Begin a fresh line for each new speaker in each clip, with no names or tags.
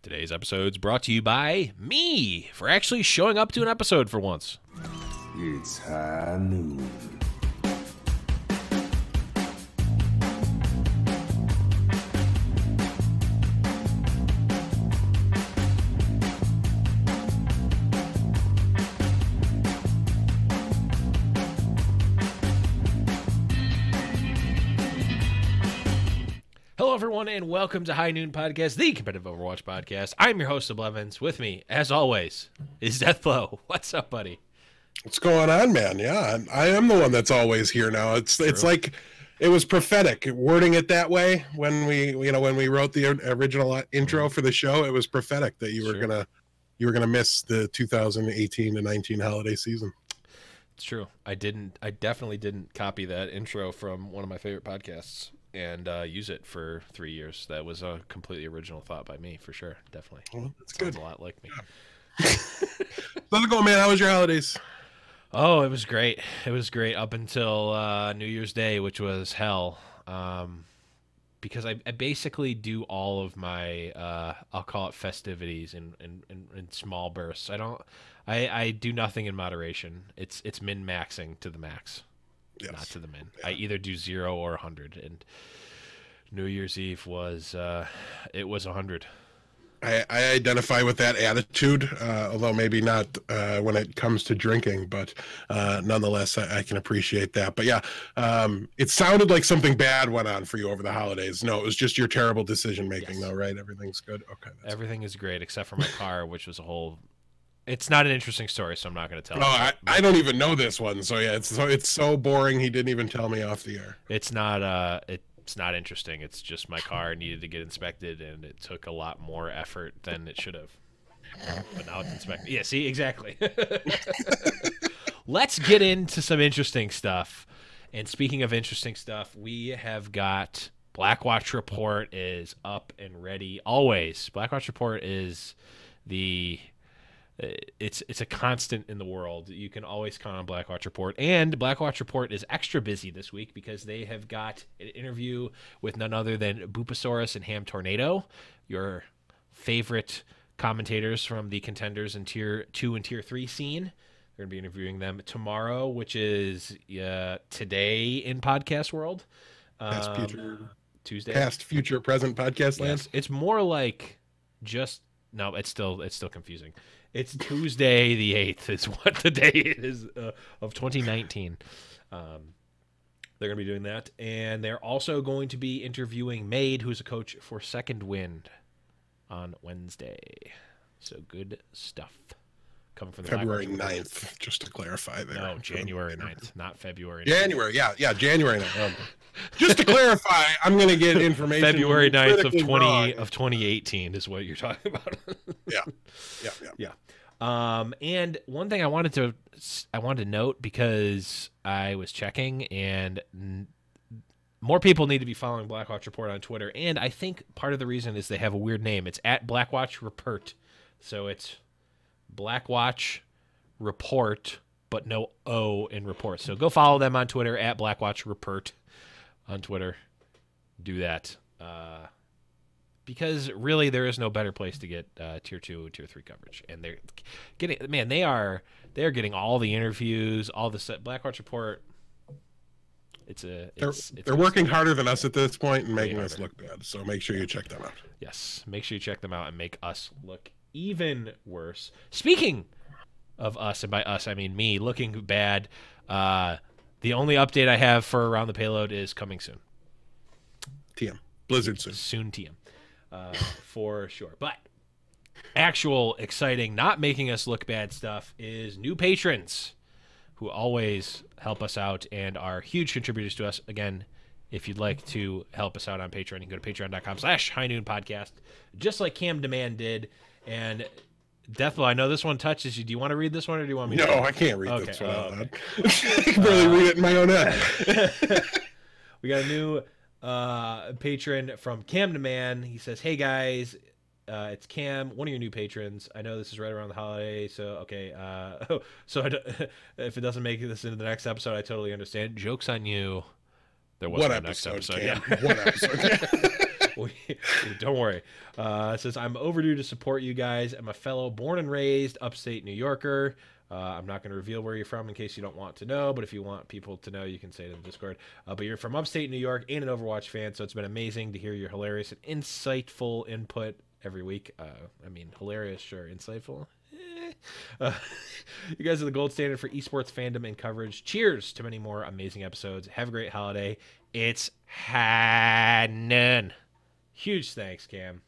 Today's episode is brought to you by me for actually showing up to an episode for once.
It's high noon.
Hello, everyone, and welcome to High Noon Podcast, the competitive Overwatch podcast. I'm your host, Oblevins. With me, as always, is Deathflow. What's up, buddy?
What's going on, man? Yeah, I am the one that's always here now. It's like it was prophetic wording it that way when we wrote the original intro for the show. It was prophetic that you were gonna miss the 2018 to 19 holiday season.
It's true. I definitely didn't copy that intro from one of my favorite podcasts and use it for 3 years. That was a completely original thought by me, for sure. Definitely.
Well, that's
Sounds
good.
A lot like me.
Yeah. How's it going, man? How was your holidays?
Oh, it was great. It was great up until New Year's Day, which was hell. Because I basically do all of my I'll call it festivities in small bursts. I do nothing in moderation. It's min-maxing to the max.
Yes.
Not to the min.
Yeah.
I either do 0 or 100, and New Year's Eve was it was 100.
I identify with that attitude, although maybe not when it comes to drinking, but nonetheless, I can appreciate that. But yeah, it sounded like something bad went on for you over the holidays. No, it was just your terrible decision making, though, right? Everything's good. Okay,
Everything is great except for my car, which was a whole. It's not an interesting story, so I'm not going to tell.
No, I don't even know this one. So yeah, it's so boring. He didn't even tell me off the air.
It's not interesting. It's just my car needed to get inspected, and it took a lot more effort than it should have. But now it's inspected. Yeah, see, exactly. Let's get into some interesting stuff. And speaking of interesting stuff, we have got Blackwatch Report is up and ready always. Blackwatch Report is it's a constant in the world. You can always count on Blackwatch Report. And Blackwatch Report is extra busy this week because they have got an interview with none other than Boopasaurus and Ham Tornado, your favorite commentators from the contenders in Tier 2 and Tier 3 scene. They're going to be interviewing them tomorrow, which is today in podcast world.
Past, future,
Tuesday.
Past, future, present podcast land.
Yes. It's more like just... No, it's still confusing. It's Tuesday the 8th is what the day is of 2019. They're going to be doing that. And they're also going to be interviewing Made, who's a coach for Second Wind, on Wednesday. So good stuff. Coming from the
February 9th, just to clarify there.
No, January 9th, not February 9th.
January, yeah, January 9th. Just to clarify, I'm going to get information.
February 9th of
wrong.
2018 is what you're talking about.
Yeah.
And one thing I wanted to note, because I was checking, and more people need to be following Blackwatch Report on Twitter. And I think part of the reason is they have a weird name. It's at Blackwatch Report, so it's Blackwatch Report, but no O in report. So go follow them on Twitter at Blackwatch Report on Twitter. Do that. Because really there is no better place to get Tier 2 and Tier 3 coverage. And they're getting, man, they're getting all the interviews, all the set. Blackwatch Report,
they're working harder than us at this point and making us look bad. So make sure you check them out.
Yes, make sure you check them out and make us look even worse. Speaking of us, and by us I mean me looking bad, the only update I have for Around the Payload is coming soon.
TM. Blizzard soon.
Soon TM. For sure. But actual exciting, not making us look bad stuff is new patrons who always help us out and are huge contributors to us. Again, if you'd like to help us out on Patreon, you can go to patreon.com/highnoonpodcast, just like Cam Demand did. And Deathflow, I know this one touches you. Do you want to read this one, or do you want me to?
No, I can't read this one out loud. I
Okay.
can barely read it in my own head.
We got a new patron from Cam Demand. He says, "Hey guys, it's Cam, one of your new patrons. I know this is right around the holiday, so okay. If it doesn't make this into the next episode, I totally understand. Joke's on you. There wasn't a next episode.
Cam?
Yeah.
What episode?
Don't worry. It says, I'm overdue to support you guys. I'm a fellow born and raised upstate New Yorker. I'm not going to reveal where you're from in case you don't want to know, but if you want people to know, you can say it in the Discord. But you're from upstate New York and an Overwatch fan, so it's been amazing to hear your hilarious and insightful input every week. I mean, hilarious, sure. Insightful? You guys are the gold standard for esports fandom and coverage. Cheers to many more amazing episodes. Have a great holiday. It's Hannon. Huge thanks, Cam.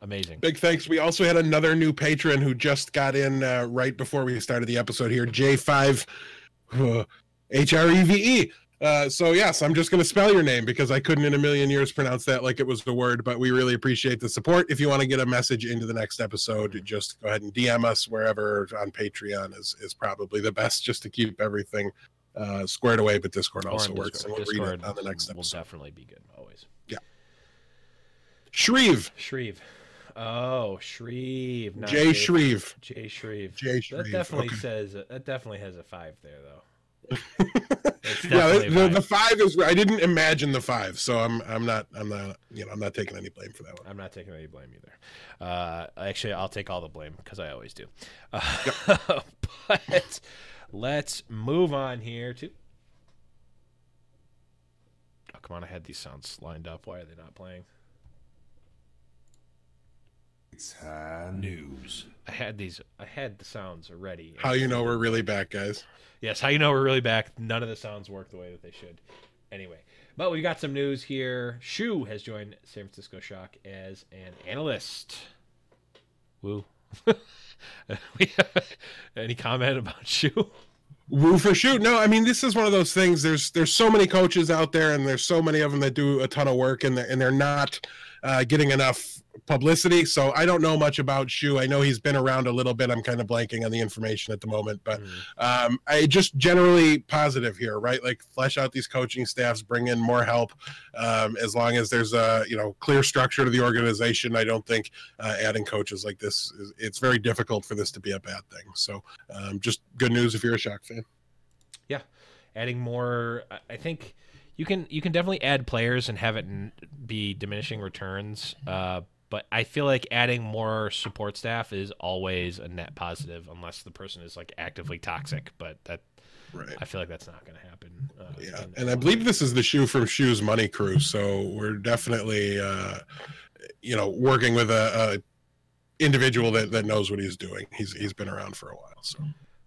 Amazing.
Big thanks. We also had another new patron who just got in right before we started the episode here, J5 HREVE. So yes, I'm just going to spell your name because I couldn't in a million years pronounce that like it was the word, but we really appreciate the support. If you want to get a message into the next episode, just go ahead and DM us wherever on Patreon is probably the best, just to keep everything squared away, but Discord also works. And we'll read it on the next episode.
Will definitely be good, always.
Yeah. Shreve.
Oh, Shreve.
Jay Shreve.
Jay Shreve.
That
definitely says that definitely has a 5 there though.
Yeah, the 5 is. I didn't imagine the 5, so I'm not taking any blame for that one.
I'm not taking any blame either. Actually, I'll take all the blame because I always do. But let's move on here to. Oh, come on! I had these sounds lined up. Why are they not playing?
It's news.
I had the sounds already.
How you know we're really back, guys?
Yes, how you know we're really back. None of the sounds work the way that they should. Anyway, but we got some news here. Shu has joined San Francisco Shock as an analyst. Woo. Any comment about Shu?
Woo for Shu. No, I mean, this is one of those things. There's so many coaches out there, and there's so many of them that do a ton of work, and they're not getting enough publicity. So I don't know much about Shu. I know he's been around a little bit. I'm kind of blanking on the information at the moment, but I just generally positive here, right? Like flesh out these coaching staffs, bring in more help. As long as there's a clear structure to the organization, I don't think adding coaches like this it's very difficult for this to be a bad thing. So just good news if you're a Shock fan.
Yeah, adding more. I think you can definitely add players and have it be diminishing returns. But I feel like adding more support staff is always a net positive, unless the person is like actively toxic. But right. I feel like that's not going to happen.
Yeah, and I believe this is the Shu from Shu's Money Crew, so we're definitely, working with a individual that knows what he's doing. He's been around for a while, so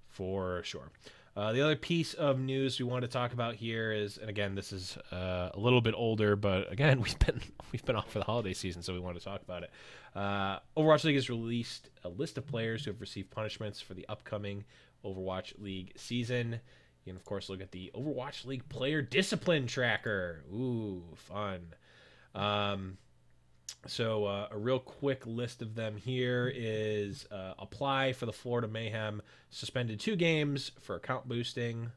for sure. The other piece of news we want to talk about here is, and again, this is a little bit older, but again, we've been off for the holiday season, so we want to talk about it. Overwatch League has released a list of players who have received punishments for the upcoming Overwatch League season. You can, of course, look at the Overwatch League player discipline tracker. Ooh, fun. So a real quick list of them here is apply for the Florida Mayhem, suspended 2 games for account boosting.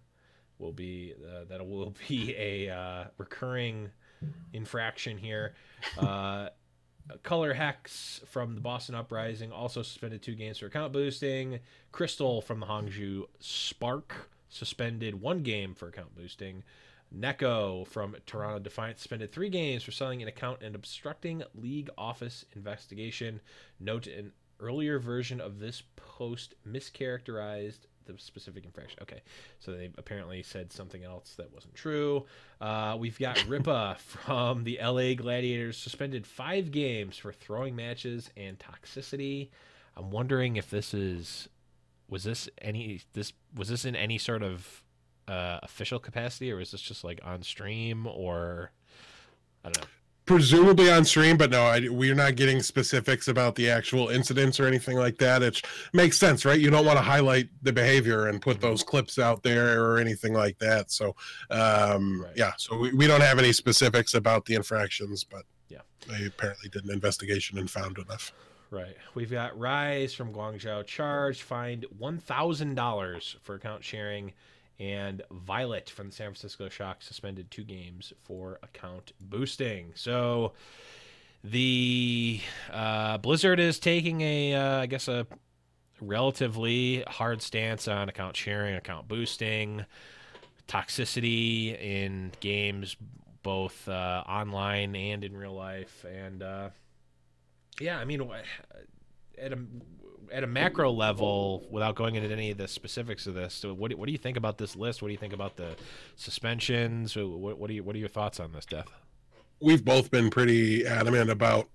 That will be a recurring infraction here. Color Hex from the Boston Uprising also suspended 2 games for account boosting. Crystal from the Hangzhou Spark suspended 1 game for account boosting. Neko from Toronto Defiant suspended 3 games for selling an account and obstructing league office investigation. Note an earlier version of this post mischaracterized the specific infraction. Okay, so they apparently said something else that wasn't true. We've got Ripa from the LA Gladiators suspended 5 games for throwing matches and toxicity. I'm wondering if was this in any sort of official capacity, or was this just like on stream, or I don't know?
Presumably on stream, but no, we're not getting specifics about the actual incidents or anything like that. It makes sense, right? You don't want to highlight the behavior and put those clips out there or anything like that. So, right. Yeah, so we don't have any specifics about the infractions, but yeah, they apparently did an investigation and found enough.
Right. We've got Rise from Guangzhou charged, fined $1,000 for account sharing. And Violet from the San Francisco Shock suspended 2 games for account boosting. So the Blizzard is taking a relatively hard stance on account sharing, account boosting, toxicity in games, both online and in real life. And yeah, I mean, at a macro level, without going into any of the specifics of this, so what do you think about this list? What do you think about the suspensions? What are your thoughts on this, Death?
We've both been pretty adamant about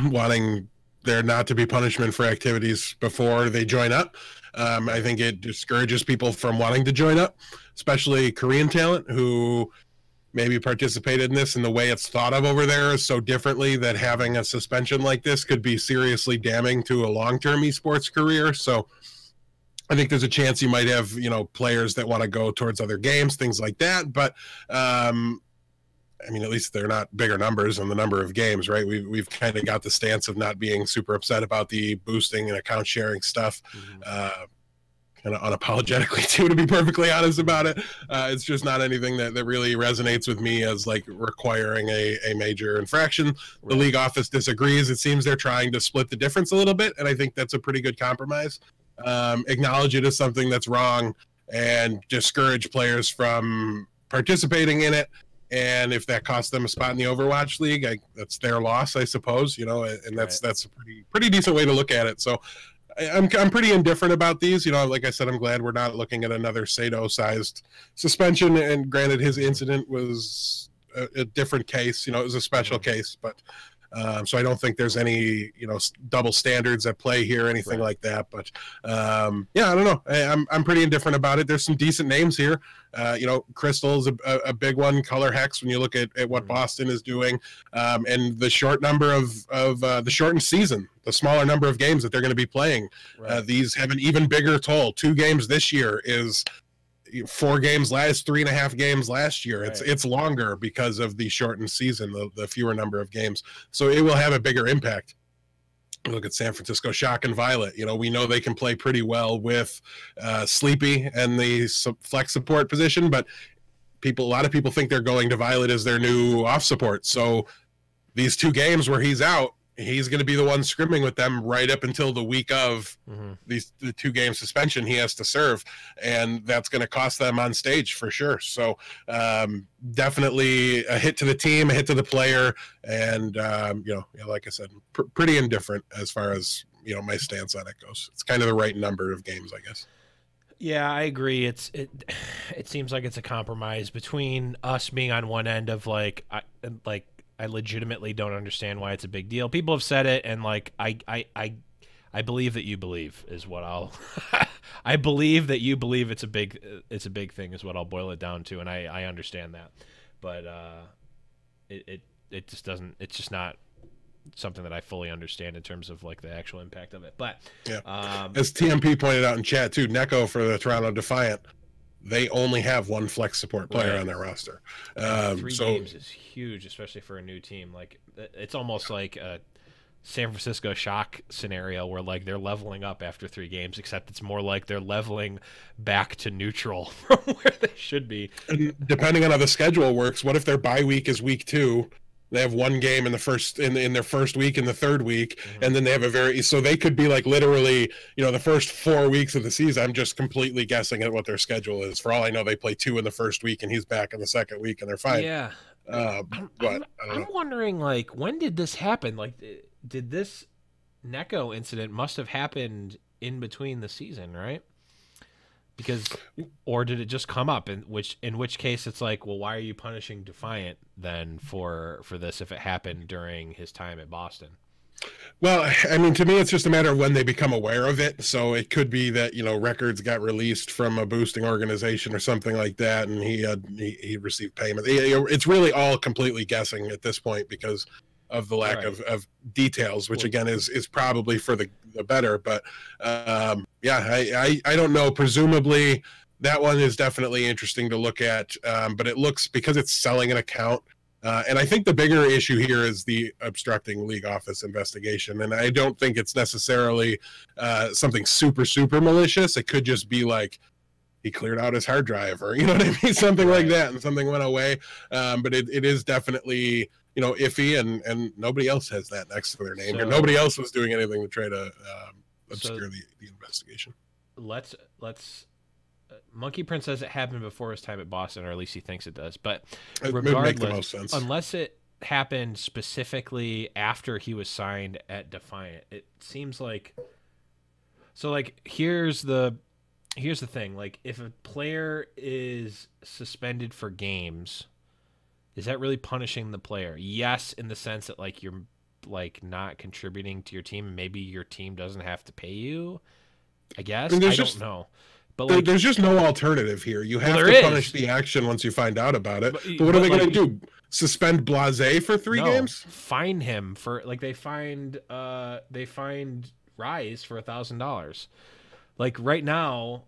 wanting there not to be punishment for activities before they join up. I think it discourages people from wanting to join up, especially Korean talent who maybe participated in this, and the way it's thought of over there is so differently that having a suspension like this could be seriously damning to a long-term esports career. So I think there's a chance you might have, players that want to go towards other games, things like that. But I mean, at least they're not bigger numbers on the number of games, right? We've kind of got the stance of not being super upset about the boosting and account sharing stuff. Kind of unapologetically too, to be perfectly honest about it. It's just not anything that really resonates with me as like requiring a major infraction. The league office disagrees. It seems they're trying to split the difference a little bit, and I think that's a pretty good compromise. Acknowledge it as something that's wrong and discourage players from participating in it. And if that costs them a spot in the Overwatch League, that's their loss, I suppose. And that's a pretty decent way to look at it. So I'm pretty indifferent about these. Like I said, I'm glad we're not looking at another Sato-sized suspension. And granted, his incident was a different case. It was a special case, but so I don't think there's any double standards at play here, anything like that. But yeah, I don't know. I'm pretty indifferent about it. There's some decent names here. Crystal is a big one. Color Hex, when you look at what Boston is doing, and the short number of the shortened season, the smaller number of games that they're going to be playing. These have an even bigger toll. 2 games this year is 4 games last, 3.5 games last year. It's longer because of the shortened season, the fewer number of games. So it will have a bigger impact. Look at San Francisco Shock and Violet. We know they can play pretty well with Sleepy and the flex support position, but a lot of people think they're going to Violet as their new off support. So these 2 games where he's out, he's going to be the one scrimming with them right up until the week of the 2-game suspension he has to serve, and that's going to cost them on stage for sure. So definitely a hit to the team, a hit to the player, and like I said, pretty indifferent as far as my stance on it goes. It's kind of the right number of games, I guess.
Yeah, I agree. It seems like it's a compromise between us being on one end of I legitimately don't understand why it's a big deal. People have said it, and I believe that you believe is what I'll. I believe that you believe it's a big thing is what I'll boil it down to, and I understand that, but it just doesn't. It's just not something that I fully understand in terms of the actual impact of it. But
yeah, as TMP pointed out in chat too, Neko for the Toronto Defiant, they only have 1 flex support player on their roster.
3 games is huge, especially for a new team. It's almost like a San Francisco Shock scenario where they're leveling up after 3 games, except it's more like they're leveling back to neutral from where they should be.
And depending on how the schedule works, what if their bye week is week 2? They have 1 game in the first in their first week and the 3rd week, and then they have so they could be literally the first 4 weeks of the season. I'm just completely guessing at what their schedule is. For all I know, they play 2 in the first week and he's back in the 2nd week and they're fine.
Yeah,
but
I'm wondering when did this happen? Did this Neko incident must have happened in between the season, right? Because, or did it just come up? In which case it's well, why are you punishing Defiant then for this if it happened during his time at Boston?
Well, I mean, to me, it's just a matter of when they become aware of it. So it could be that records got released from a boosting organization or something like that, and he received payment. It's really all completely guessing at this point because of the lack of details, which again is probably for the better. But yeah, I don't know. Presumably that one is definitely interesting to look at. But it looks, because it's selling an account. And I think the bigger issue here is the obstructing league office investigation. And I don't think it's necessarily something super malicious. It could just be he cleared out his hard drive, or you know what I mean, something like that, and something went away. But it is definitely iffy, and nobody else has that next to their name. So, nobody else was doing anything to try to obscure the investigation.
Let's Monkey Prince says it happened before his time at Boston, or at least he thinks it does. But
It would make the
regardless,
most sense.
unless it happened specifically after he was signed at Defiant, it seems like. So like here's the thing. Like if a player is suspended for games, is that really punishing the player? Yes, in the sense that like you're like not contributing to your team, and maybe your team doesn't have to pay you. I guess I don't know. But like,
there's just no alternative here. You have to punish the action once you find out about it. But what are they going to do? Suspend Blasé for 3 games?
Fine him for like they fined Rise for $1,000. Like right now,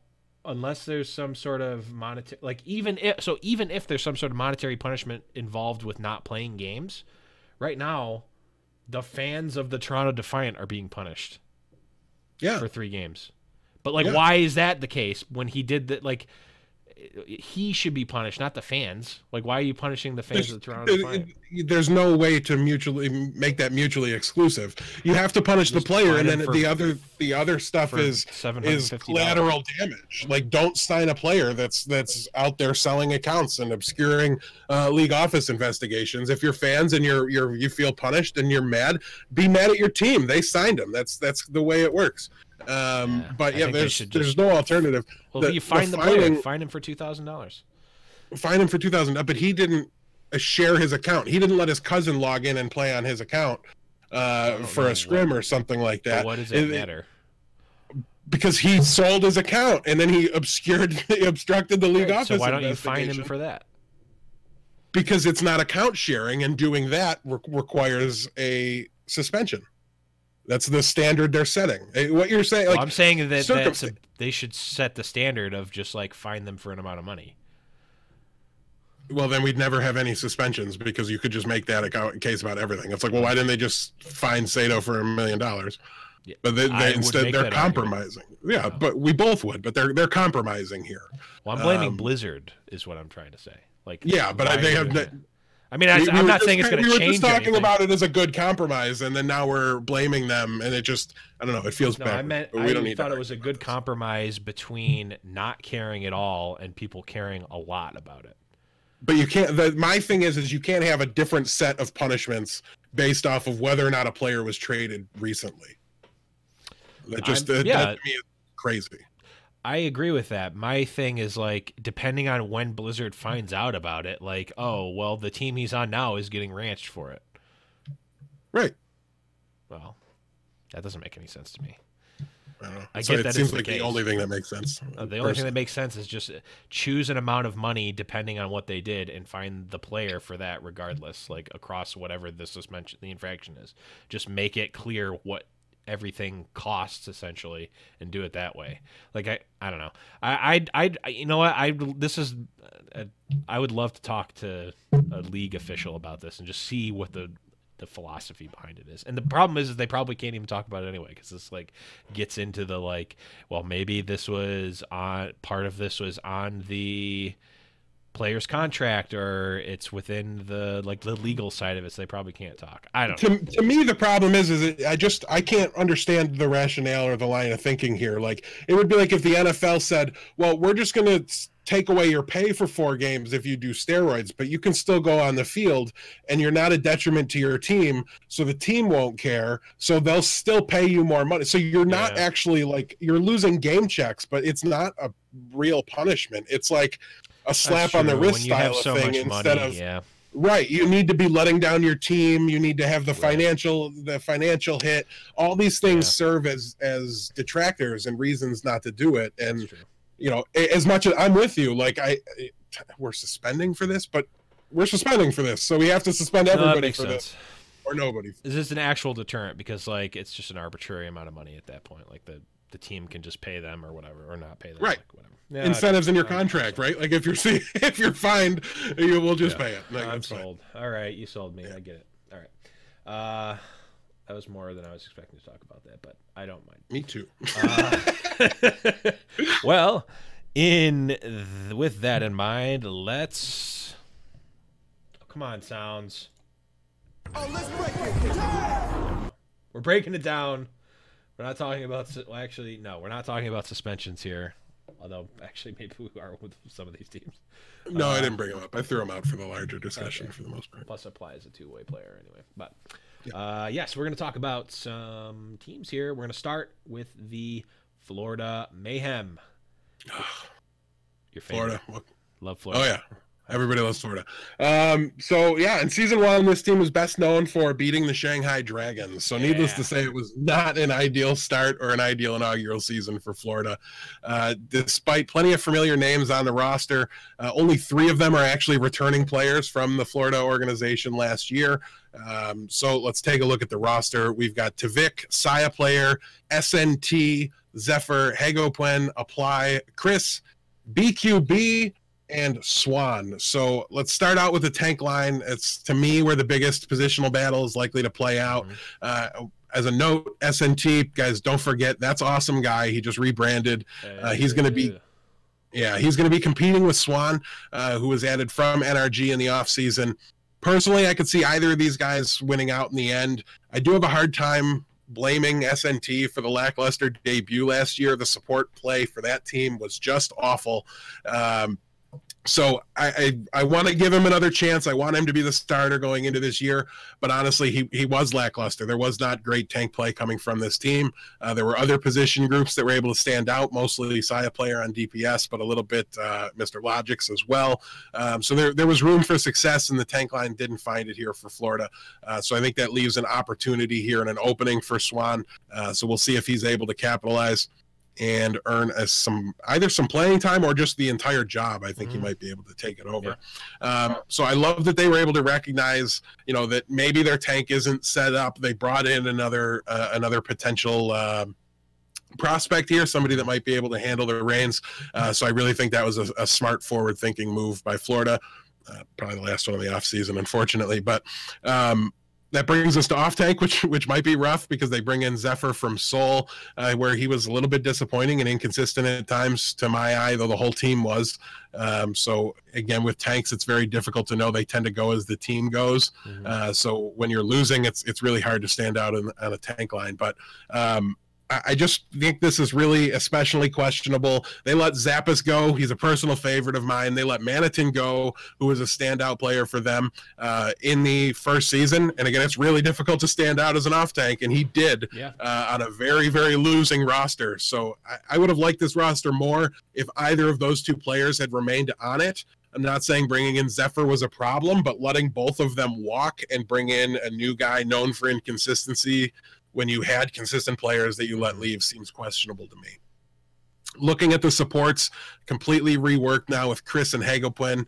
unless there's some sort of monetary, like even if there's some sort of monetary punishment involved with not playing games, right now, the fans of the Toronto Defiant are being punished.
Yeah,
for 3 games. But like, why is that the case when he did that? Like, he should be punished, not the fans. Like, why are you punishing the fans of the Toronto Defiant?
There's no way to make that mutually exclusive. You have to punish the player, and then the other stuff is collateral damage. Like, don't sign a player that's out there selling accounts and obscuring league office investigations. If you're fans and you feel punished and you're mad, be mad at your team. They signed him. That's the way it works. But yeah, there's no alternative.
Well, if you find the player, fine him for $2,000.
Fine him for $2,000, but he didn't share his account. He didn't let his cousin log in and play on his account for a scrim or something like that.
But what does it matter?
Because he sold his account and then he obstructed the league office.
So why don't you fine him for that?
Because it's not account sharing, and doing that requires a suspension. That's the standard they're setting. What you're saying, like,
I'm saying that they should set the standard of just like fine them for an amount of money.
Well, then we'd never have any suspensions because you could just make that a case about everything. It's like, well, why didn't they just fine Sato for $1 million? Yeah, but instead they're compromising. Argument. Yeah, but we both would. But they're compromising here.
Well, I'm blaming Blizzard, is what I'm trying to say. Like,
yeah, but they have.
I mean, I'm not saying it's going to change.
We were just talking
anything.
about it as a good compromise, and then now we're blaming them, and it just, I don't know, it feels bad.
I thought it was a good compromise between not caring at all and people caring a lot about it.
But you can't. My thing is you can't have a different set of punishments based off of whether or not a player was traded recently. That to me is crazy.
I agree with that. My thing is like, depending on when Blizzard finds out about it, like, oh, well, the team he's on now is getting ranched for it.
Right.
Well, that doesn't make any sense to me.
I don't know.
I get that
it seems like the only thing that makes sense.
The only thing that makes sense is just choose an amount of money depending on what they did and find the player for that regardless, like across whatever the infraction is. Just make it clear what everything costs essentially and do it that way. Like I don't know. I you know what, I would love to talk to a league official about this and just see what the philosophy behind it is. And the problem is they probably can't even talk about it anyway, because this like gets into the like, well, maybe this was on part of this was on the player's contract, or it's within the like the legal side of it, so they probably can't talk. I don't know.
To me, the problem is I can't understand the rationale or the line of thinking here. Like, it would be like if the NFL said, well, we're just going to take away your pay for 4 games if you do steroids, but you can still go on the field and you're not a detriment to your team, so the team won't care, so they'll still pay you more money. So you're not actually like, you're losing game checks, but it's not a real punishment. It's like a slap on the wrist style of thing instead of right. You need to be letting down your team. You need to have the financial hit. All these things serve as detractors and reasons not to do it. And you know, as much as I'm with you, like we're suspending for this, but we're suspending for this, so we have to suspend everybody for this, or nobody.
Is this an actual deterrent? Because like it's just an arbitrary amount of money at that point. Like the team can just pay them or whatever, or not pay them.
Right.
Like, whatever. Yeah,
incentives in your contract, right? Like if you're fined, you will just pay it. Like,
I'm sold. All right, you sold me. I get it. All right. That was more than I was expecting to talk about that, but I don't mind.
Me too.
Well, with that in mind, let's. Oh, come on, sounds.
Oh, let's break it down.
We're breaking it down. We're not talking about. Well, actually, no, we're not talking about suspensions here. Although, actually, maybe we are with some of these teams.
No, I didn't bring him up. I threw him out for the larger discussion
Okay.
for the most part.
Plus, Apply is a two-way player anyway. But, yes, we're going to talk about some teams here. We're going to start with the Florida Mayhem. Your favorite.
Florida.
Love Florida.
Oh, yeah. Everybody loves Florida. So, yeah, in Season 1, this team was best known for beating the Shanghai Dragons. So, needless to say, it was not an ideal start or an ideal inaugural season for Florida. Despite plenty of familiar names on the roster, only 3 of them are actually returning players from the Florida organization last year. So, let's take a look at the roster. We've got Tavik, Saya player, SNT, Zephyr, Hagopwen, Apply, Chris, BQB, and Swan. So let's start out with the tank line. It's, to me, where the biggest positional battle is likely to play out. As a note, SNT, guys, don't forget, that's awesome guy. He just rebranded. He's going to be... Yeah, he's going to be competing with Swan, who was added from NRG in the offseason. Personally, I could see either of these guys winning out in the end. I do have a hard time blaming SNT for the lackluster debut last year. The support play for that team was just awful. So I want to give him another chance. I want him to be the starter going into this year. But honestly, he was lackluster. There was not great tank play coming from this team. There were other position groups that were able to stand out, mostly Saya player on DPS, but a little bit Mr. Logix as well. So there was room for success, and the tank line didn't find it here for Florida. So I think that leaves an opportunity here and an opening for Swan. So we'll see if he's able to capitalize and earn either some playing time or just the entire job. I think he might be able to take it over. So I love that they were able to recognize, that maybe their tank isn't set up. They brought in another potential prospect here, somebody that might be able to handle the reins. So I really think that was a smart forward-thinking move by Florida. Probably the last one of the offseason, unfortunately. But that brings us to off-tank, which might be rough because they bring in Zephyr from Seoul, where he was a little bit disappointing and inconsistent at times to my eye, though the whole team was. So, again, with tanks, it's very difficult to know. They tend to go as the team goes. So when you're losing, it's really hard to stand out on a tank line. But I just think this is really especially questionable. They let Zappas go. He's a personal favorite of mine. They let Manitin go, who was a standout player for them in the first season. And again, it's really difficult to stand out as an off-tank, and he did on a very, very losing roster. So I would have liked this roster more if either of those 2 players had remained on it. I'm not saying bringing in Zephyr was a problem, but letting both of them walk and bring in a new guy known for inconsistency when you had consistent players that you let leave seems questionable to me. Looking at the supports, completely reworked now with Chris and Hagopwen.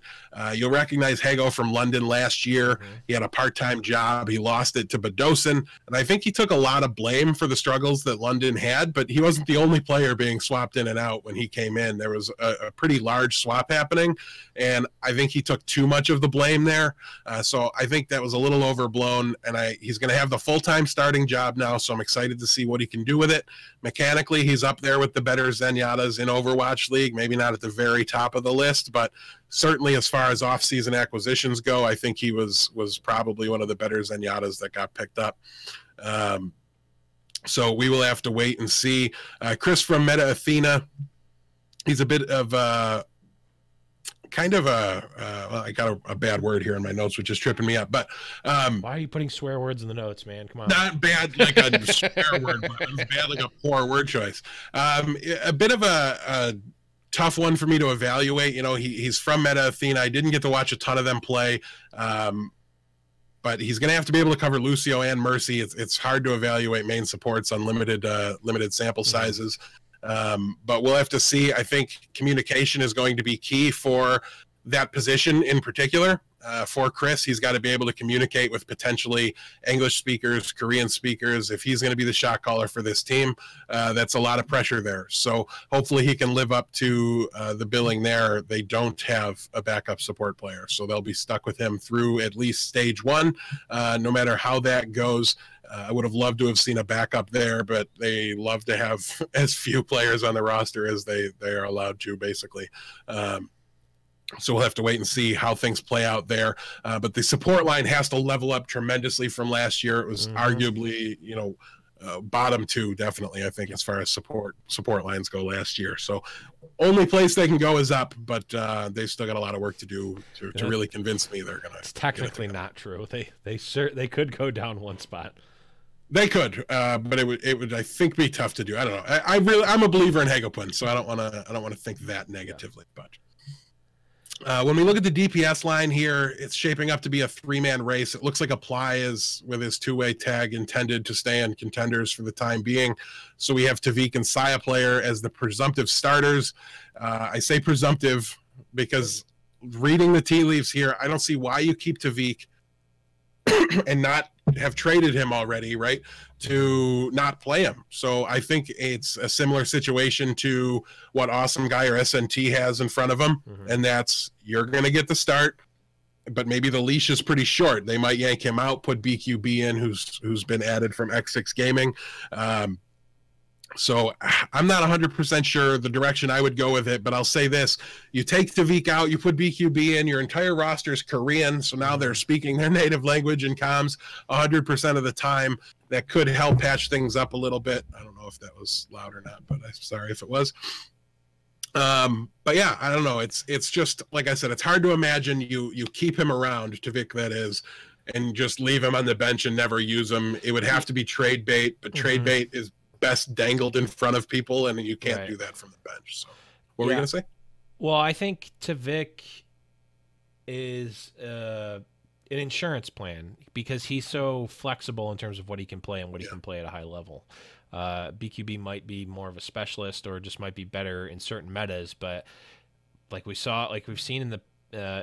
You'll recognize Hago from London last year. He had a part-time job. He lost it to Badosin, and I think he took a lot of blame for the struggles that London had, but he wasn't the only player being swapped in and out when he came in. There was a pretty large swap happening, and I think he took too much of the blame there. So I think that was a little overblown, and he's going to have the full-time starting job now, so I'm excited to see what he can do with it. Mechanically, he's up there with the better Zenyatta's in Overwatch League, maybe not at the very top of the list, but certainly as far as off-season acquisitions go, I think he was probably one of the better Zenyatta's that got picked up. So we will have to wait and see. Chris from Meta Athena, he's a bit of well, I got a bad word here in my notes, which is tripping me up. But
why are you putting swear words in the notes, man? Come on.
Not bad like a swear word, but it was bad like a poor word choice. A bit of a tough one for me to evaluate. He's from Meta Athena. I didn't get to watch a ton of them play. But he's going to have to be able to cover Lucio and Mercy. It's hard to evaluate main supports on limited sample sizes. But we'll have to see. I think communication is going to be key for that position in particular. For Chris, he's got to be able to communicate with potentially English speakers, Korean speakers. If he's going to be the shot caller for this team, that's a lot of pressure there. So hopefully he can live up to the billing there. They don't have a backup support player, so they'll be stuck with him through at least stage 1, no matter how that goes. I would have loved to have seen a backup there, but they love to have as few players on the roster as they are allowed to, basically. So we'll have to wait and see how things play out there. But the support line has to level up tremendously from last year. It was arguably, bottom two definitely, I think, as far as support lines go last year. So only place they can go is up, but they've still got a lot of work to do to really convince me they're gonna.
It's technically not true. They could go down one spot.
They could, but it would I think be tough to do. I don't know. I'm a believer in Hagopun, so I don't want to think that negatively. But when we look at the DPS line here, it's shaping up to be a 3-man race. It looks like Apply is with his 2-way tag intended to stay in contenders for the time being. So we have Tavik and Saya Player as the presumptive starters. I say presumptive because reading the tea leaves here, I don't see why you keep Tavik and not have traded him already, right, to not play him. So I think it's a similar situation to what Awesome Guy or SNT has in front of him, and that's you're going to get the start, but maybe the leash is pretty short. They might yank him out, put BQB in, who's been added from X6 Gaming. So I'm not 100% sure the direction I would go with it, but I'll say this. You take Tavik out, you put BQB in, your entire roster is Korean, so now they're speaking their native language in comms 100% of the time. That could help patch things up a little bit. I don't know if that was loud or not, but I'm sorry if it was. But yeah, I don't know. It's just, like I said, it's hard to imagine you keep him around, Tavik that is, and just leave him on the bench and never use him. It would have to be trade bait, but trade bait is best dangled in front of people, and you can't do that from the bench. So what were you going to say?
Well, I think Tavik is an insurance plan because he's so flexible in terms of what he can play and what he can play at a high level. BQB might be more of a specialist or just might be better in certain metas, but like we've seen in the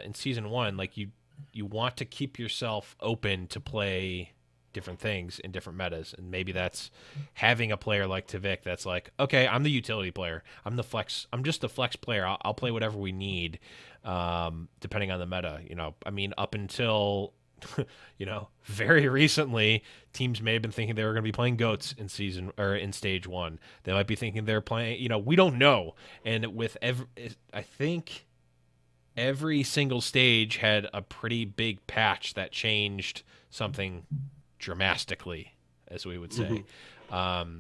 in season 1, like you want to keep yourself open to play different things in different metas, and maybe that's having a player like Tavik that's like, okay, I'm the utility player, I'm just the flex player, I'll play whatever we need, depending on the meta. I mean, up until very recently, teams may have been thinking they were going to be playing goats in season or in stage 1. They might be thinking they're playing, we don't know. And with I think every single stage had a pretty big patch that changed something dramatically, as we would say.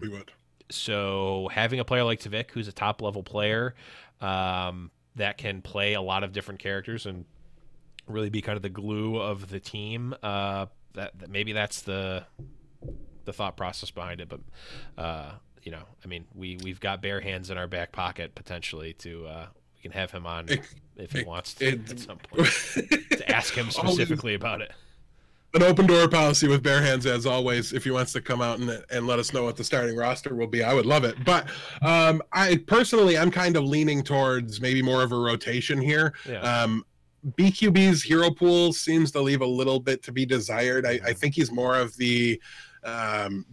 We would.
So having a player like Tavik, who's a top level player, that can play a lot of different characters and really be kind of the glue of the team, that maybe that's the thought process behind it. But I mean, we've got bare hands in our back pocket potentially to we can have him on if he wants to at some point to ask him specifically about it.
An open door policy with bare hands, as always. If he wants to come out and let us know what the starting roster will be, I would love it. But I personally, I'm kind of leaning towards maybe more of a rotation here. BQB's hero pool seems to leave a little bit to be desired. I think he's more of the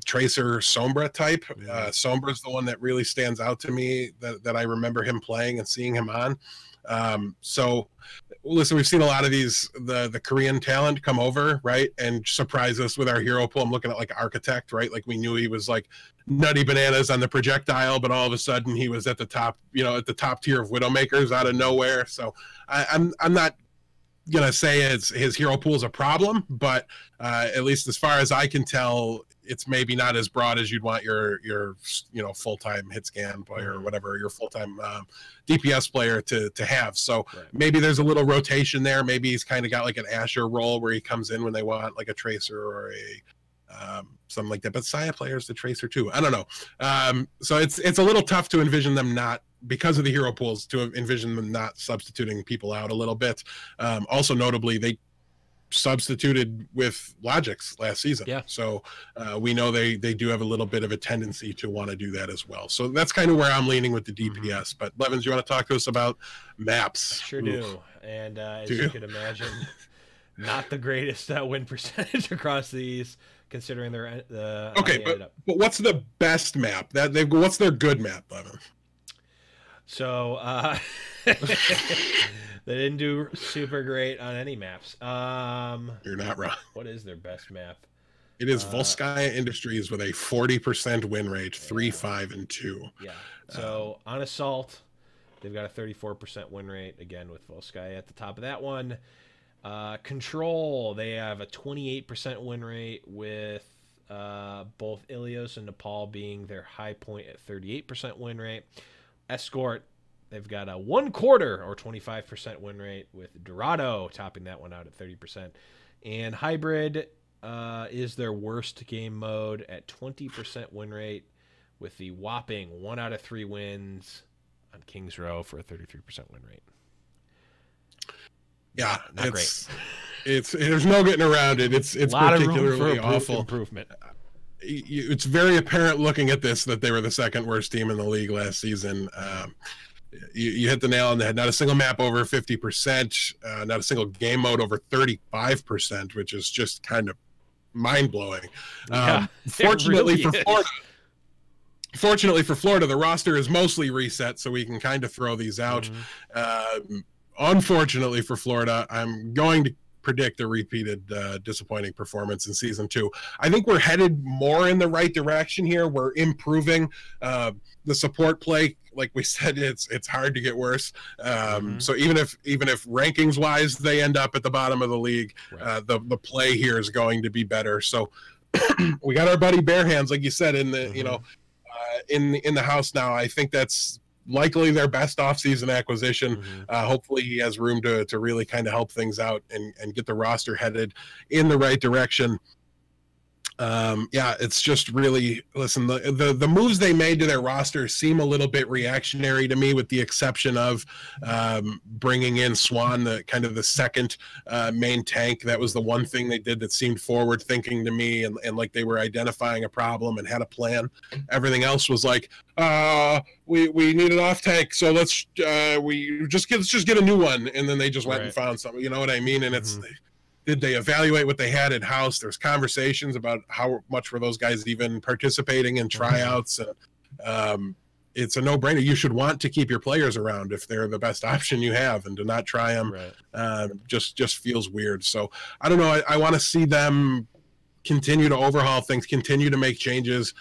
Tracer Sombra type. Sombra's the one that really stands out to me that I remember him playing and seeing him on. So listen, we've seen a lot of these the Korean talent come over, right, and surprise us with our hero pool. I'm looking at like Architect, right? Like we knew he was like nutty bananas on the projectile, but all of a sudden he was at the top, at the top tier of Widowmakers out of nowhere. So I'm not gonna say his hero pool is a problem, but at least as far as I can tell, it's maybe not as broad as you'd want your full-time hit scan player or whatever, your full-time DPS player to have. So maybe there's a little rotation there. Maybe he's kind of got like an Asher role where he comes in when they want like a Tracer or a something like that. But Saya player's the Tracer too. I don't know. So it's a little tough to envision them not, because of the hero pools, to envision them not substituting people out a little bit. Also notably, they substituted with Logix last season. So we know they do have a little bit of a tendency to want to do that as well. So that's kind of where I'm leaning with the DPS. But Blevins, you want to talk to us about maps?
Sure do. And as you could imagine, not the greatest win percentage across these, considering their
okay, but what's the best map that they've? What's their good map, Blevins?
So they didn't do super great on any maps.
You're not wrong.
What is their best map?
It is Volskaya Industries with a 40% win rate, 3-5-2.
Yeah. So on Assault, they've got a 34% win rate, again with Volskaya at the top of that one. Control, they have a 28% win rate with both Ilios and Nepal being their high point at 38% win rate. Escort, they've got a 1/4 or 25% win rate, with Dorado topping that one out at 30%. And Hybrid is their worst game mode at 20% win rate, with the whopping 1 out of 3 wins on Kings Row for a 33% win rate.
Yeah,
not great.
It's there's no getting around it. It's
a lot
particularly
of room for
awful.
Improvement.
It's very apparent looking at this that they were the second worst team in the league last season. You hit the nail on the head. Not a single map over 50%. Not a single game mode over 35%, which is just kind of mind blowing. Fortunately for Florida. Fortunately for Florida, the roster is mostly reset, so we can kind of throw these out. Unfortunately for Florida, I'm going to predict a repeated disappointing performance in Season 2. I think we're headed more in the right direction here. We're improving the support play. Like we said, it's hard to get worse. So even if rankings-wise they end up at the bottom of the league, right, the play here is going to be better. So we got our buddy Bare Hands, like you said, in the in the house now. I think that's likely their best offseason acquisition. Hopefully he has room to really kind of help things out and get the roster headed in the right direction. It's just really, listen, the moves they made to their roster seem a little bit reactionary to me, with the exception of bringing in Swan, the kind of the second main tank. That was the one thing they did that seemed forward thinking to me, and like they were identifying a problem and had a plan. Everything else was like, we need an off tank, so let's just get a new one, and then they just went and found something. You know what I mean? And it's did they evaluate what they had in house? There's conversations about how much were those guys even participating in tryouts, and it's a no-brainer. You should want to keep your players around if they're the best option you have, and to not try them just feels weird. So I don't know. I want to see them continue to overhaul things, continue to make changes.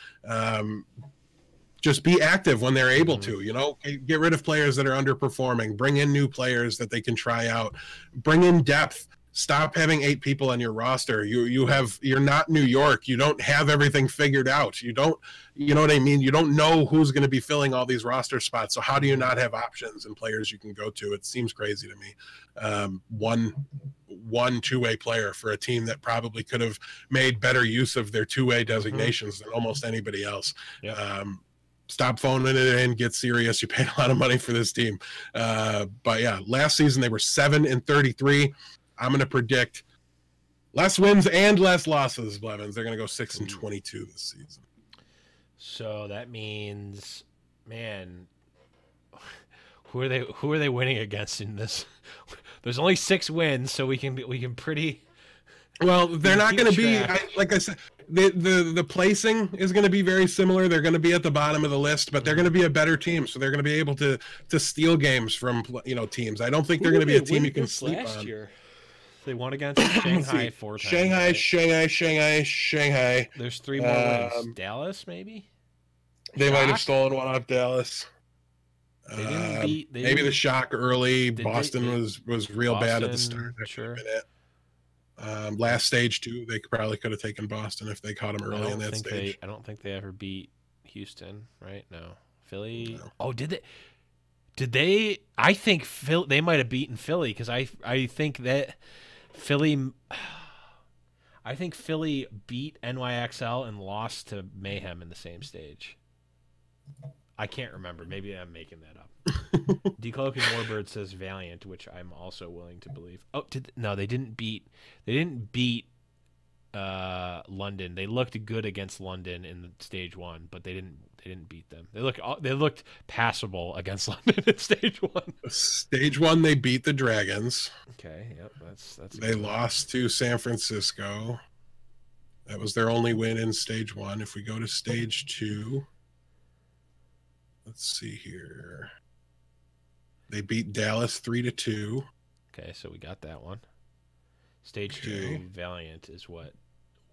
Just be active when they're able to, get rid of players that are underperforming, bring in new players that they can try out, bring in depth. Stop having 8 people on your roster. You're not New York. You don't have everything figured out. You know what I mean? You don't know who's going to be filling all these roster spots. So how do you not have options and players you can go to? It seems crazy to me. One two-way player for a team that probably could have made better use of their two-way designations than almost anybody else. Stop phoning it in, get serious. You paid a lot of money for this team. But yeah, last season they were 7-33. I'm going to predict less wins and less losses, Blevins. They're going to go 6-22 this season. So
that means, man, who are they winning against in this? There's only 6 wins, so we can pretty.
Well, they're not going to be, like I said, the placing is going to be very similar. They're going to be at the bottom of the list, but they're going to be a better team, so they're going to be able to steal games from teams. I don't think they're going to be a team you can sleep on.
Year? They won against Shanghai 4 times.
Shanghai.
There's 3 more wins. Dallas, maybe?
They might have stolen one off Dallas.
They didn't beat.
Maybe the shock early. Boston was real bad at the start.
Sure.
Last stage, too, they probably could have taken Boston if they caught them early in that stage.
I don't think they ever beat Houston, right? No. Philly? No. Oh, did they? Did they? I think they might have beaten Philly, because I think that Philly beat NYXL and lost to Mayhem in the same stage. I can't remember. Maybe I'm making that up. Decloak and Warbird says Valiant, which I'm also willing to believe. Oh, they didn't beat London. They looked good against London in the stage 1, but they didn't beat them. They looked passable against London in stage 1.
Stage 1, they beat the Dragons.
Okay, yep, that's.
They lost to San Francisco. That was their only win in stage 1. If we go to stage 2, let's see here. They beat Dallas 3-2.
Okay, so we got that one. Stage 2, Valiant is what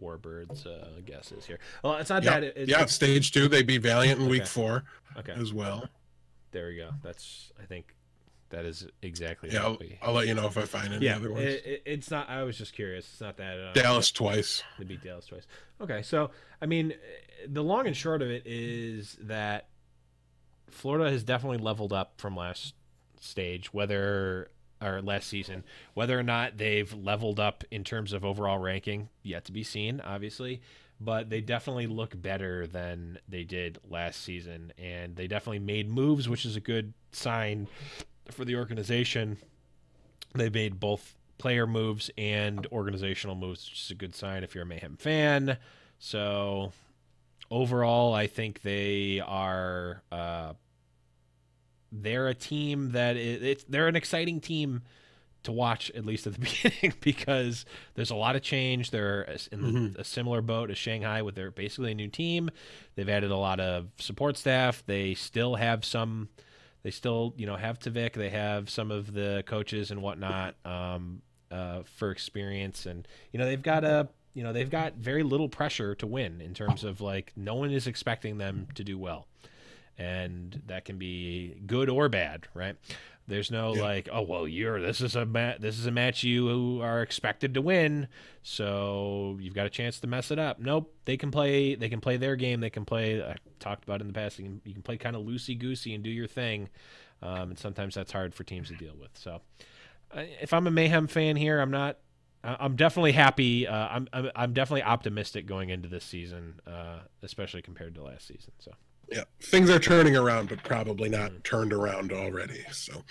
Warbird's guess is here. Well, it's not that.
Stage 2, they beat Valiant in week 4 as well.
There we go. That's, I think, That is exactly
Yeah,
what
I'll let you know if I find any other ones.
It's not. I was just curious. It's not that
Dallas twice.
They beat Dallas twice. Okay, so I mean, the long and short of it is that Florida has definitely leveled up from last season. Whether or not they've leveled up in terms of overall ranking, yet to be seen, obviously. But they definitely look better than they did last season, and they definitely made moves, which is a good sign for the organization. They made both player moves and organizational moves, which is a good sign if you're a Mayhem fan. So overall, I think they are they're a team that they're an exciting team to watch, at least at the beginning, because there's a lot of change. They're in a similar boat as Shanghai with their basically a new team. They've added a lot of support staff. They still have some. They still, have Tavik. They have some of the coaches and whatnot for experience, and they've got very little pressure to win in terms of no one is expecting them to do well, and that can be good or bad, right? There's no this is a match you are expected to win, so you've got a chance to mess it up. Nope, they can play their game. They can play. I talked about in the past. You can play kind of loosey goosey and do your thing, and sometimes that's hard for teams to deal with. So, if I'm a Mayhem fan here, I'm definitely happy. I'm definitely optimistic going into this season, especially compared to last season. So.
Yeah, things are turning around, but probably not turned around already. So,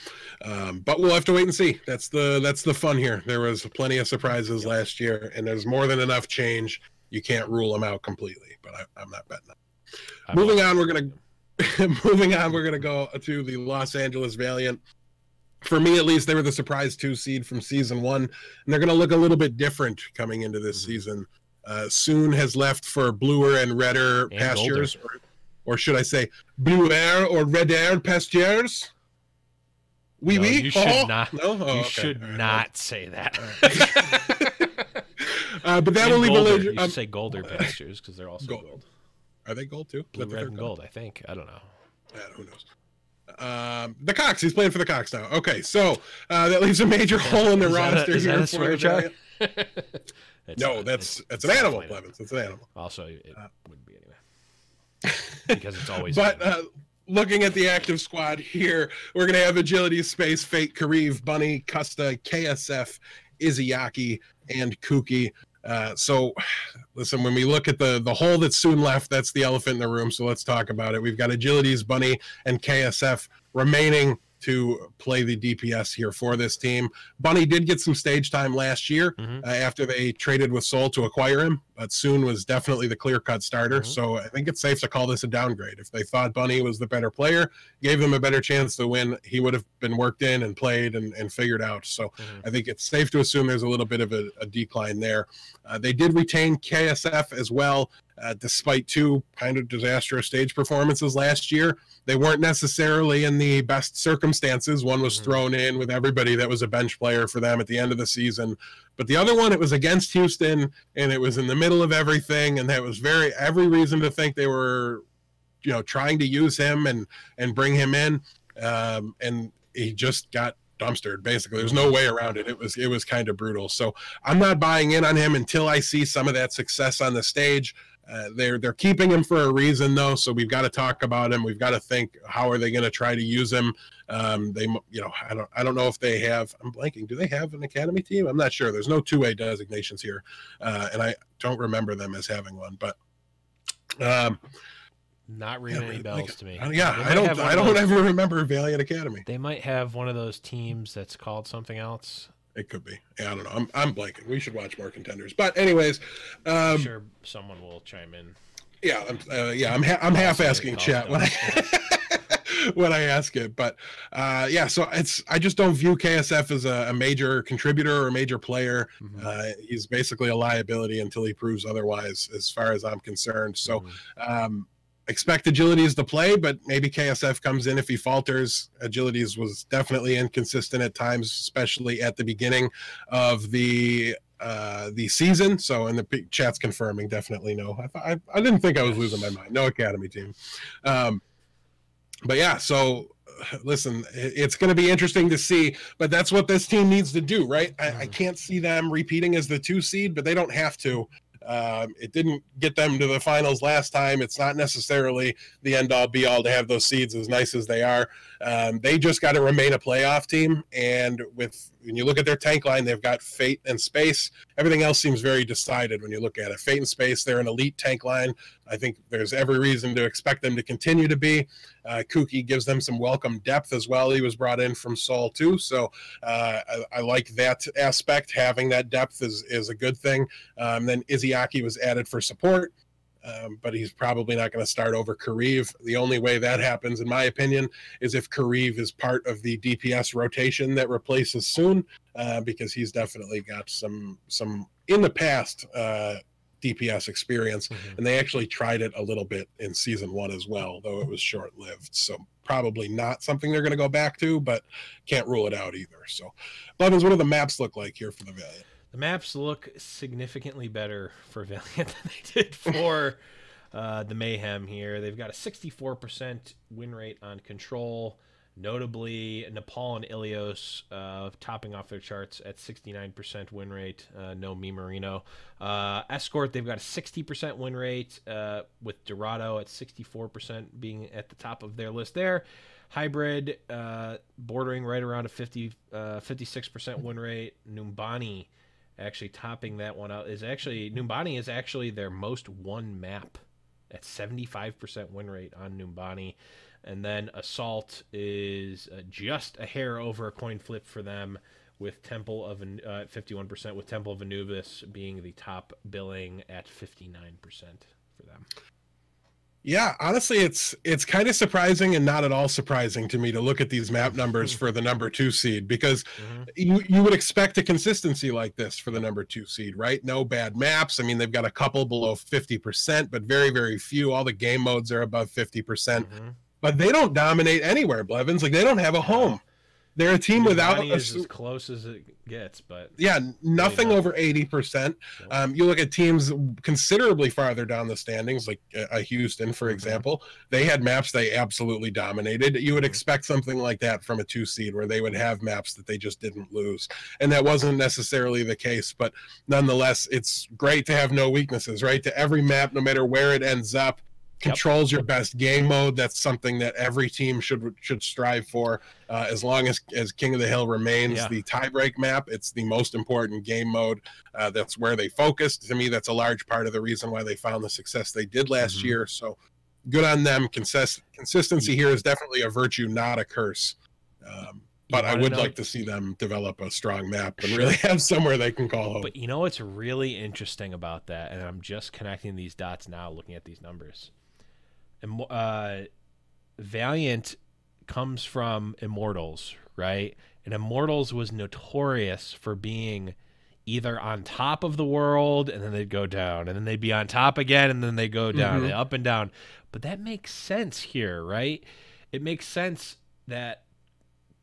but we'll have to wait and see. That's the fun here. There was plenty of surprises last year, and there's more than enough change. You can't rule them out completely, but I'm not betting them. Moving on, we're gonna go to the Los Angeles Valiant. For me, at least, they were the surprise 2 seed from season 1, and they're gonna look a little bit different coming into this season. Soon has left for bluer and redder pastures. Or should I say, blue air or red air pastures?
Oui. You should not. No? Oh, you should not say that.
But that will leave a
later. You should say golder pastures because they're also gold.
Are they gold too?
Blue, red, and gold. I think. I don't know.
Who knows? The Cox. He's playing for the Cox now. Okay, so that leaves a major hole in the roster.
Is that a swear jar?
No, that's an animal, Blevins. It's an animal.
Also, it wouldn't be anyway. Because it's always
looking at the active squad here, we're going to have Agility, Space, Fate, Kariv, Bunny, Custa, KSF, Izayaki, and Kuki. So listen, when we look at the hole that's soon left, that's the elephant in the room, so let's talk about it. We've got Agility's, Bunny, and KSF remaining to play the DPS here for this team. Bunny did get some stage time last year after they traded with Soul to acquire him, but Soon was definitely the clear-cut starter, so I think it's safe to call this a downgrade. If they thought Bunny was the better player, gave them a better chance to win, he would have been worked in and played and figured out. So I think it's safe to assume there's a little bit of a decline there. They did retain KSF as well, despite 2 kind of disastrous stage performances last year. They weren't necessarily in the best circumstances. One was thrown in with everybody that was a bench player for them at the end of the season. But the other one, it was against Houston, and it was in the middle of everything, and that was every reason to think they were, trying to use him and bring him in, and he just got dumpstered. Basically, there's no way around it. It was kind of brutal. So I'm not buying in on him until I see some of that success on the stage. They're keeping him for a reason, though, so we've got to talk about him. We've got to think, how are they going to try to use him? I don't know if they have. I'm blanking. Do they have an academy team? I'm not sure. There's no 2A designations here, and I don't remember them as having one. But
not ringing any bells to me.
I don't ever remember Valiant Academy.
They might have one of those teams that's called something else.
It could be. Yeah, I don't know. I'm blanking. We should watch more contenders. But anyways,
I'm sure someone will chime in.
Yeah, I'm half asking chat when when I ask it. But so I just don't view KSF as a major contributor or a major player. He's basically a liability until he proves otherwise, as far as I'm concerned. So expect Agilities to play, but maybe KSF comes in if he falters. Agilities was definitely inconsistent at times, especially at the beginning of the season. So, and the chat's confirming, definitely no. I didn't think I was losing my mind. No academy team. But yeah, so listen, it's going to be interesting to see, but that's what this team needs to do, right? I can't see them repeating as the 2 seed, but they don't have to. It didn't get them to the finals last time. It's not necessarily the end-all be-all to have those seeds as nice as they are. They just got to remain a playoff team, and when you look at their tank line, they've got Fate and Space. Everything else seems very decided when you look at it. Fate and Space, they're an elite tank line. I think there's every reason to expect them to continue to be. Kuki gives them some welcome depth as well. He was brought in from Seoul too, so I like that aspect. Having that depth is a good thing. Then Izzyaki was added for support, but he's probably not going to start over Kareev. The only way that happens, in my opinion, is if Kareev is part of the DPS rotation that replaces Soon, because he's definitely got some in the past DPS experience, and they actually tried it a little bit in season 1 as well, though it was short-lived. So probably not something they're going to go back to, but can't rule it out either. So, Blevins, what do the maps look like here for the Valiant?
The maps look significantly better for Valiant than they did for the Mayhem here. They've got a 64% win rate on Control. Notably, Nepal and Ilios topping off their charts at 69% win rate. No Me Marino. Escort, they've got a 60% win rate with Dorado at 64% being at the top of their list there. Hybrid, bordering right around a 56% win rate. Numbani actually topping that one out. Numbani is actually their most won map at 75% win rate on Numbani. And then Assault is just a hair over a coin flip for them, with Temple of 51%, with Temple of Anubis being the top billing at 59% for them.
Yeah, honestly, it's kind of surprising and not at all surprising to me to look at these map numbers for the number 2 seed, because you would expect a consistency like this for the number 2 seed, right? No bad maps. I mean, they've got a couple below 50%, but very, very few. All the game modes are above 50%. But they don't dominate anywhere, Blevins. Like, they don't have a home. They're a team without
is as close as it gets, but
yeah, nothing over 80%. You look at teams considerably farther down the standings, like Houston, for example. They had maps they absolutely dominated. You would expect something like that from a 2 seed, where they would have maps that they just didn't lose, and that wasn't necessarily the case. But nonetheless, it's great to have no weaknesses, right? To every map, no matter where it ends up, controls your best game mode. That's something that every team should strive for. As long as King of the Hill remains the tiebreak map, it's the most important game mode. That's where they focused. To me, that's a large part of the reason why they found the success they did last year. So good on them. Consistency here is definitely a virtue, not a curse. But I would like to see them develop a strong map and really have somewhere they can call home.
But you know what's really interesting about that, and I'm just connecting these dots now looking at these numbers. Valiant comes from Immortals, right? And Immortals was notorious for being either on top of the world and then they'd go down, and then they'd be on top again and then they go down, and up and down. But that makes sense here, right? It makes sense that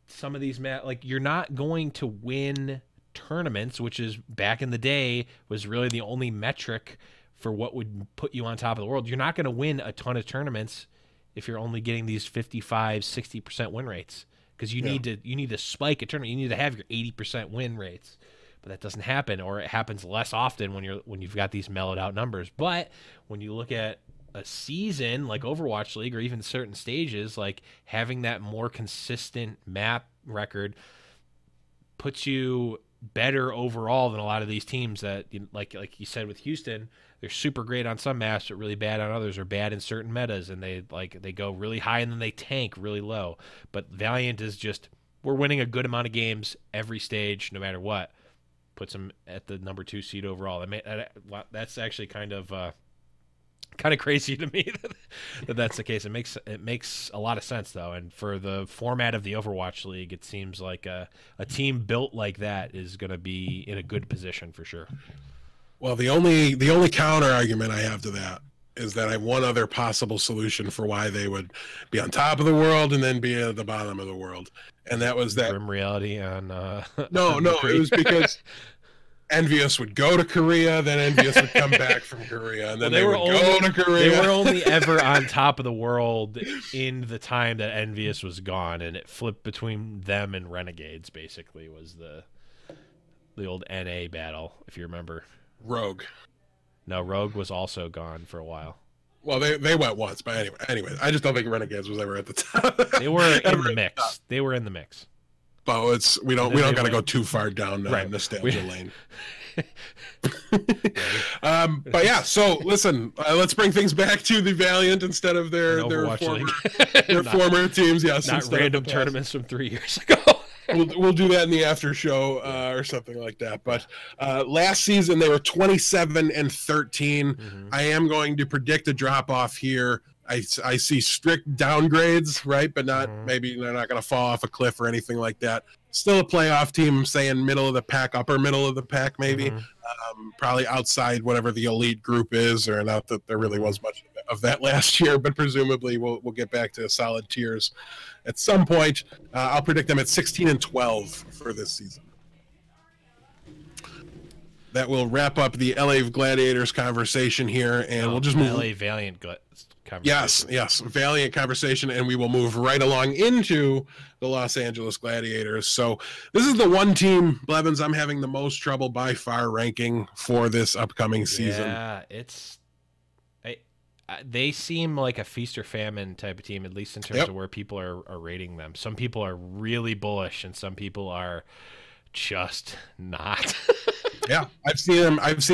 some of these like, you're not going to win tournaments, which is back in the day was really the only metric for what would put you on top of the world. You're not going to win a ton of tournaments if you're only getting these 55-60% win rates, because you need to spike a tournament. You need to have your 80% win rates, but that doesn't happen, or it happens less often when you've got these mellowed out numbers. But when you look at a season like Overwatch League, or even certain stages, like having that more consistent map record puts you better overall than a lot of these teams that, like you said with Houston, they're super great on some maps but really bad on others, or bad in certain metas, and they go really high and then they tank really low. But Valiant is just, we're winning a good amount of games every stage no matter what, puts them at the number 2 seed overall. That's actually kind of crazy to me that's the case. It makes a lot of sense though, and for the format of the Overwatch League, it seems like a team built like that is going to be in a good position for sure.
Well, the only counter argument I have to that is that I have one other possible solution for why they would be on top of the world and then be at the bottom of the world, and that was that
grim reality on
no, it was because Envious would go to Korea, then Envious would come back from Korea, and then they would go to Korea.
They were only ever on top of the world in the time that Envious was gone, and it flipped between them and Renegades. Basically, was the old NA battle, if you remember.
Rogue.
No, Rogue was also gone for a while.
Well, they went once, but anyway, I just don't think Renegades was ever at the top.
They were in the mix. They were in the mix.
But we don't got to go too far down nostalgia lane. But yeah, so listen, let's bring things back to the Valiant instead of their former teams. Yes,
not random tournaments from 3 years ago.
We'll do that in the after show or something like that. But last season they were 27-13. Mm-hmm. I am going to predict a drop off here. I see strict downgrades, right? But not maybe they're not going to fall off a cliff or anything like that. Still a playoff team. I'm saying middle of the pack, upper middle of the pack, maybe. Probably outside whatever the elite group is, or not that there really was much of that last year, but presumably we'll get back to solid tiers at some point. I'll predict them at 16-12 for this season. That will wrap up the LA Gladiators conversation here, and we'll just move.
LA Valiant conversation.
Yes, Valiant conversation, and we will move right along into the Los Angeles Gladiators. So this is the one team, Blevins, I'm having the most trouble by far ranking for this upcoming season.
Yeah, they seem like a feast or famine type of team, at least in terms of where people are rating them. Some people are really bullish, and some people are just not.
Yeah, I've seen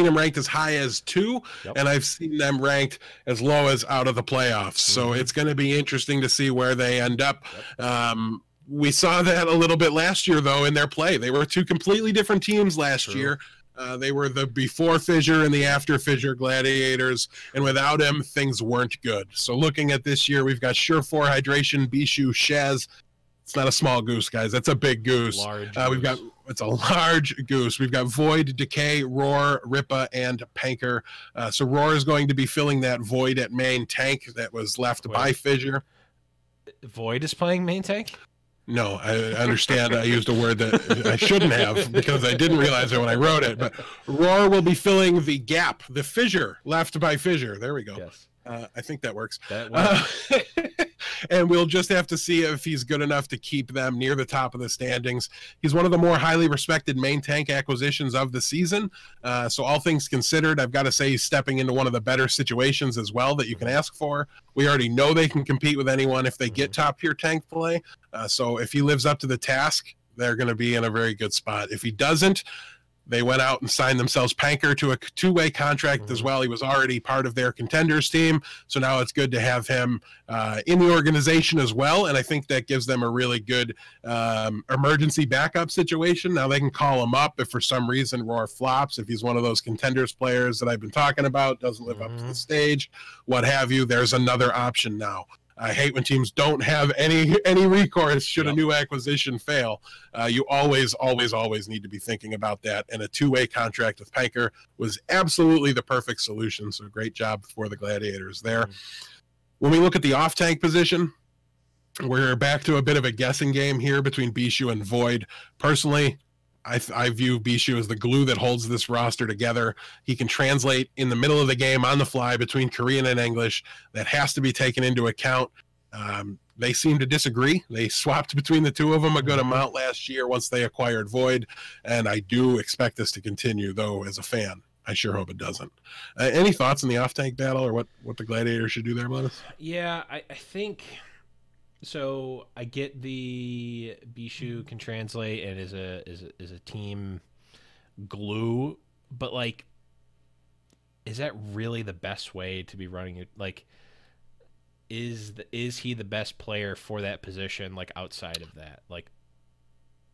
them ranked as high as 2, and I've seen them ranked as low as out of the playoffs. So it's going to be interesting to see where they end up. We saw that a little bit last year, though, in their play. They were 2 completely different teams last year. They were the before Fissure and the after Fissure Gladiators, and without him, things weren't good. So looking at this year, we've got Surefour, Hydration, Bishu, Shaz. It's not a small goose, guys. That's a big goose. It's a large goose. We've got Void, Decay, Roar, Ripa, and Panker. So Roar is going to be filling that void at main tank that was left by Fissure.
Void is playing main tank?
No, I understand. I used a word that I shouldn't have because I didn't realize it when I wrote it. But Roar will be filling the gap, the fissure left by Fissure. There we go.
Yes.
I think that works.
That works.
And we'll just have to see if he's good enough to keep them near the top of the standings. He's one of the more highly respected main tank acquisitions of the season. So all things considered, I've got to say he's stepping into one of the better situations as well that you can ask for. We already know they can compete with anyone if they get top tier tank play. So if he lives up to the task, they're going to be in a very good spot. If he doesn't, they went out and signed themselves Panker to a 2-way contract as well. He was already part of their contenders team, so now it's good to have him in the organization as well, and I think that gives them a really good emergency backup situation. Now they can call him up if for some reason Roar flops, if he's one of those contenders players that I've been talking about, doesn't live up to the stage, what have you. There's another option now. I hate when teams don't have any recourse should a new acquisition fail. You always need to be thinking about that. And a 2-way contract with Panker was absolutely the perfect solution. So great job for the Gladiators there. When we look at the off-tank position, we're back to a bit of a guessing game here between Bishu and Void. Personally, I view Bishu as the glue that holds this roster together. He can translate in the middle of the game on the fly between Korean and English. That has to be taken into account. They seem to disagree. They swapped between the two of them a good amount last year once they acquired Void, and I do expect this to continue, though, as a fan. I sure hope it doesn't. Any thoughts on the off-tank battle or what the Gladiators should do there, Glennis?
Yeah, I think... So I get the Bishu can translate and is a team glue, but like, is that really the best way to be running it? Like, is he the best player for that position? Like outside of that, like.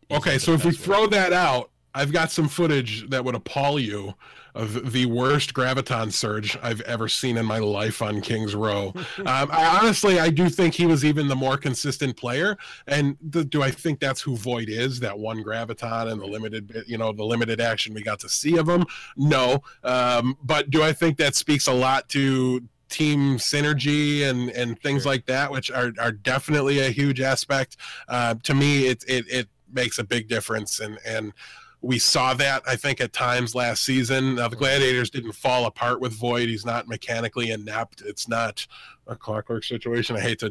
Okay, so if we throw that out, I've got some footage that would appall you of the worst graviton surge I've ever seen in my life on Kings Row. I do think he was even the more consistent player. And do I think that's who Void is, that one graviton and the limited action we got to see of him? No. But do I think that speaks a lot to team synergy and things like that, which are definitely a huge aspect? To me, it makes a big difference. And We saw that, I think, at times last season. Now, the Gladiators didn't fall apart with Void. He's not mechanically inept. It's not a Clockwork situation. I hate to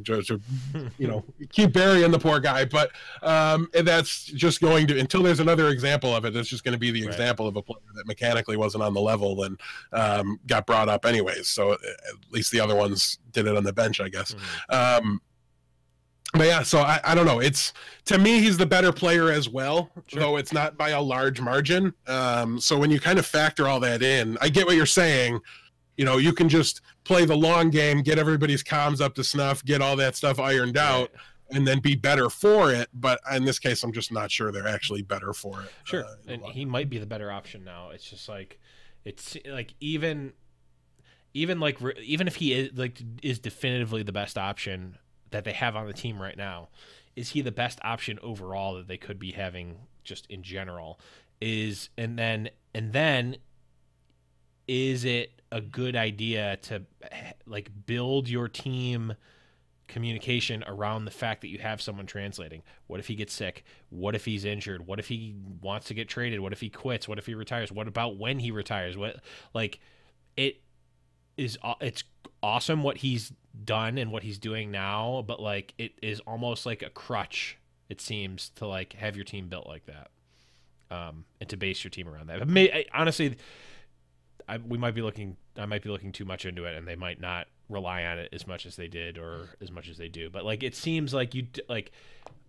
keep burying the poor guy, but that's just going to, until there's another example of it, it's just going to be the example of a player that mechanically wasn't on the level and got brought up anyways. So at least the other ones did it on the bench, I guess. But yeah, so I don't know. It's, to me, he's the better player as well, though it's not by a large margin. So when you kind of factor all that in, I get what you're saying. You know, you can just play the long game, get everybody's comms up to snuff, get all that stuff ironed out, and then be better for it. But in this case, I'm just not sure they're actually better for it.
Sure, and he might be the better option now. It's just like, it's like even if he is definitively the best option that they have on the team right now, is he the best option overall that they could be having just in general? And then is it a good idea to like build your team communication around the fact that you have someone translating? What if he gets sick? What if he's injured? What if he wants to get traded? What if he quits? What if he retires? What about when he retires? It's awesome what he's done and what he's doing now, but like it is almost like a crutch, it seems, to like have your team built like that, and to base your team around that. Honestly, I might be looking too much into it, and they might not rely on it as much as they did or as much as they do. But like, it seems like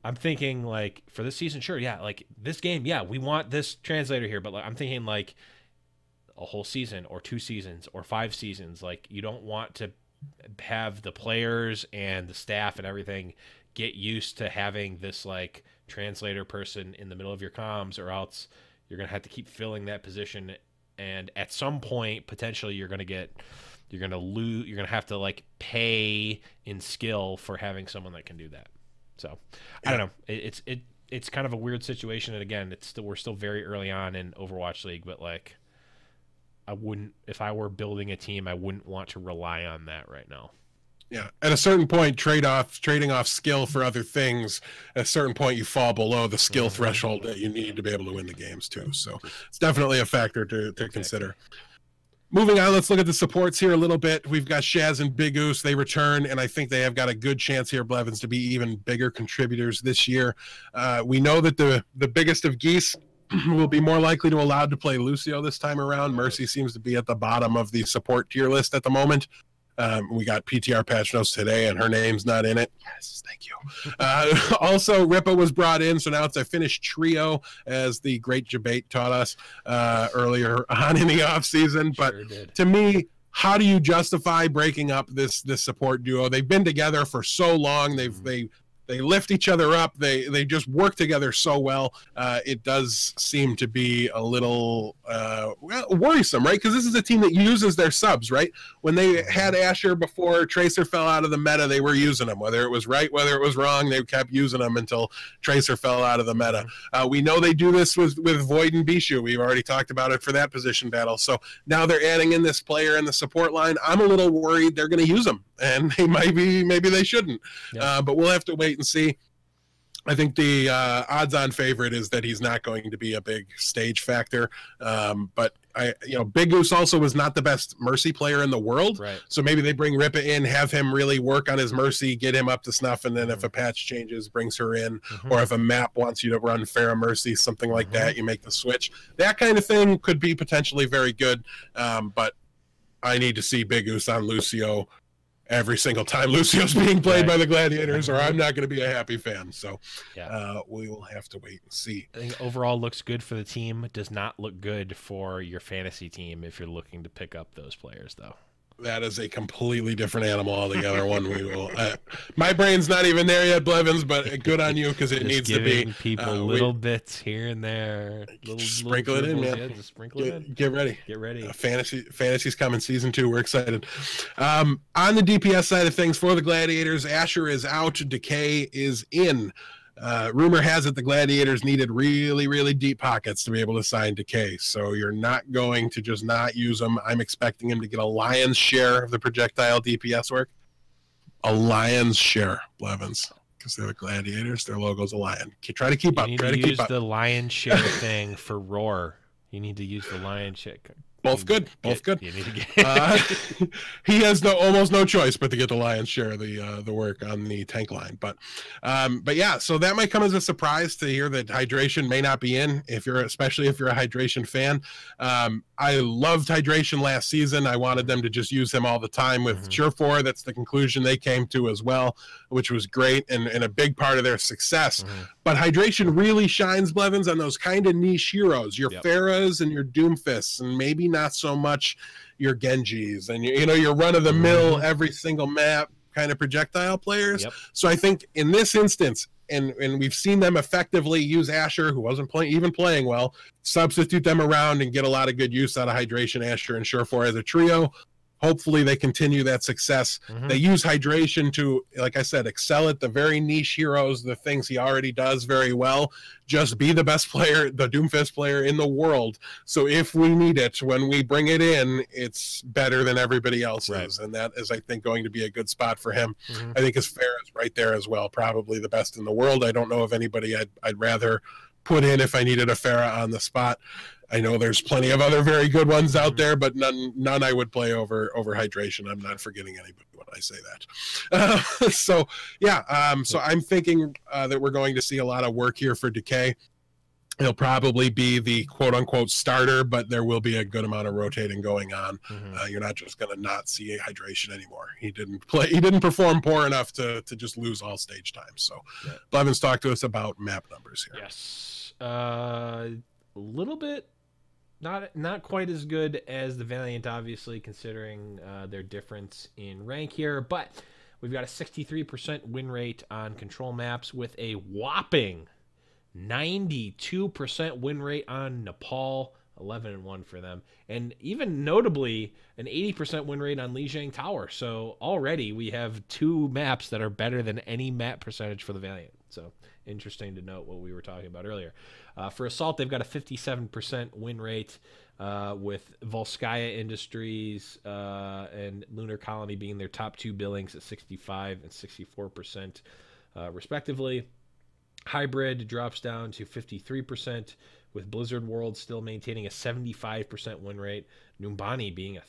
I'm thinking like for this season, sure, yeah, like this game, yeah, we want this translator here, but like I'm thinking like a whole season or 2 seasons or 5 seasons. Like, you don't want to have the players and the staff and everything get used to having this like translator person in the middle of your comms, or else you're going to have to keep filling that position. And at some point, potentially you're going to have to like pay in skill for having someone that can do that. So I don't know. It's kind of a weird situation. And again, we're still very early on in Overwatch League, but like, if I were building a team, I wouldn't want to rely on that right now.
Yeah. At a certain point, trading off skill for other things, at a certain point you fall below the skill threshold that you need to be able to win the games too. So it's definitely a factor to consider. Moving on, let's look at the supports here a little bit. We've got Shaz and Big Goose. They return, and I think they have got a good chance here, Blevins, to be even bigger contributors this year. We know that the biggest of geese will be more likely to allowed to play Lucio this time around. Mercy seems to be at the bottom of the support tier list at the moment. We got PTR patch notes today, and her name's not in it. Yes, thank you. Also, Ripa was brought in, so now it's a finished trio, as the great Jabate taught us earlier on in the offseason. But to me, how do you justify breaking up this support duo? They've been together for so long. They lift each other up. They just work together so well. It does seem to be a little worrisome, right? Because this is a team that uses their subs, right? When they had Asher before Tracer fell out of the meta, they were using them. Whether it was right, whether it was wrong, they kept using them until Tracer fell out of the meta. We know they do this with Void and Bishu. We've already talked about it for that position battle. So now they're adding in this player in the support line. I'm a little worried they're going to use them, and maybe they shouldn't. Yep. But we'll have to wait and see. I think the odds-on favorite is that he's not going to be a big stage factor. But Big Goose also was not the best Mercy player in the world. Right. So maybe they bring Ripa in, have him really work on his Mercy, get him up to snuff, and then if a patch changes, brings her in, or if a map wants you to run Pharah Mercy, something like that, you make the switch. That kind of thing could be potentially very good. But I need to see Big Goose on Lucio every single time Lucio's being played by the Gladiators, or I'm not going to be a happy fan. So we will have to wait and see.
I think overall looks good for the team. It does not look good for your fantasy team if you're looking to pick up those players, though.
That is a completely different animal altogether. One we will. My brain's not even there yet, Blevins, but good on you, because it needs to be.
People little bits here and there.
Sprinkle it in, man.
Yeah, just sprinkle it in.
Get ready.
Get ready.
Fantasy's coming, season 2. We're excited. On the DPS side of things for the Gladiators, Asher is out. Decay is in. Rumor has it the Gladiators needed really, really deep pockets to be able to sign Decay, so you're not going to just not use him. I'm expecting him to get a lion's share of the projectile DPS work. A lion's share, Blevins. because they're the Gladiators. Their logo's a lion. Try to keep up.
You
Try
need
to
to
keep
use
up.
the lion share thing for Roar. You need to use the lion share.
Both good. Both good.
You need to get.
He has almost no choice but to get the lion's share of the work on the tank line. But yeah, so that might come as a surprise to hear that hydration may not be in, especially if you're a hydration fan. I loved hydration last season. I wanted them to just use him all the time with Cheerfor. That's the conclusion they came to as well, which was great and a big part of their success. But hydration really shines, Blevins, on those kind of niche heroes, your Pharahs and your Doomfists, and maybe not so much your Genjis and your run-of-the-mill every single map kind of projectile players. So I think in this instance, and we've seen them effectively use Asher, who wasn't even playing well, substitute them around and get a lot of good use out of hydration, Asher, and Surefour as a trio. Hopefully they continue that success. They use hydration to, like I said, excel at the very niche heroes, the things he already does very well. Just be the best player, the Doomfist player in the world. So if we need it, when we bring it in, it's better than everybody else's. And that is, I think, going to be a good spot for him. I think his Pharah is right there as well, probably the best in the world. I don't know of anybody I'd rather put in if I needed a Pharah on the spot. I know there's plenty of other very good ones out there, but none I would play over hydration. I'm not forgetting anybody when I say that. So yeah, so I'm thinking that we're going to see a lot of work here for Decay. He'll probably be the quote unquote starter, but there will be a good amount of rotating going on. You're not just going to not see hydration anymore. He didn't perform poor enough to just lose all stage time. So Blevins, talk to us about map numbers here.
Yes. A little bit. Not quite as good as the Valiant, obviously, considering their difference in rank here. But we've got a 63% win rate on control maps with a whopping 92% win rate on Nepal, 11-1 for them. And even notably, an 80% win rate on Lijiang Tower. So already we have 2 maps that are better than any map percentage for the Valiant. So interesting to note what we were talking about earlier. For Assault, they've got a 57% win rate with Volskaya Industries and Lunar Colony being their top 2 billings at 65 and 64% respectively. Hybrid drops down to 53% with Blizzard World still maintaining a 75% win rate. Numbani being a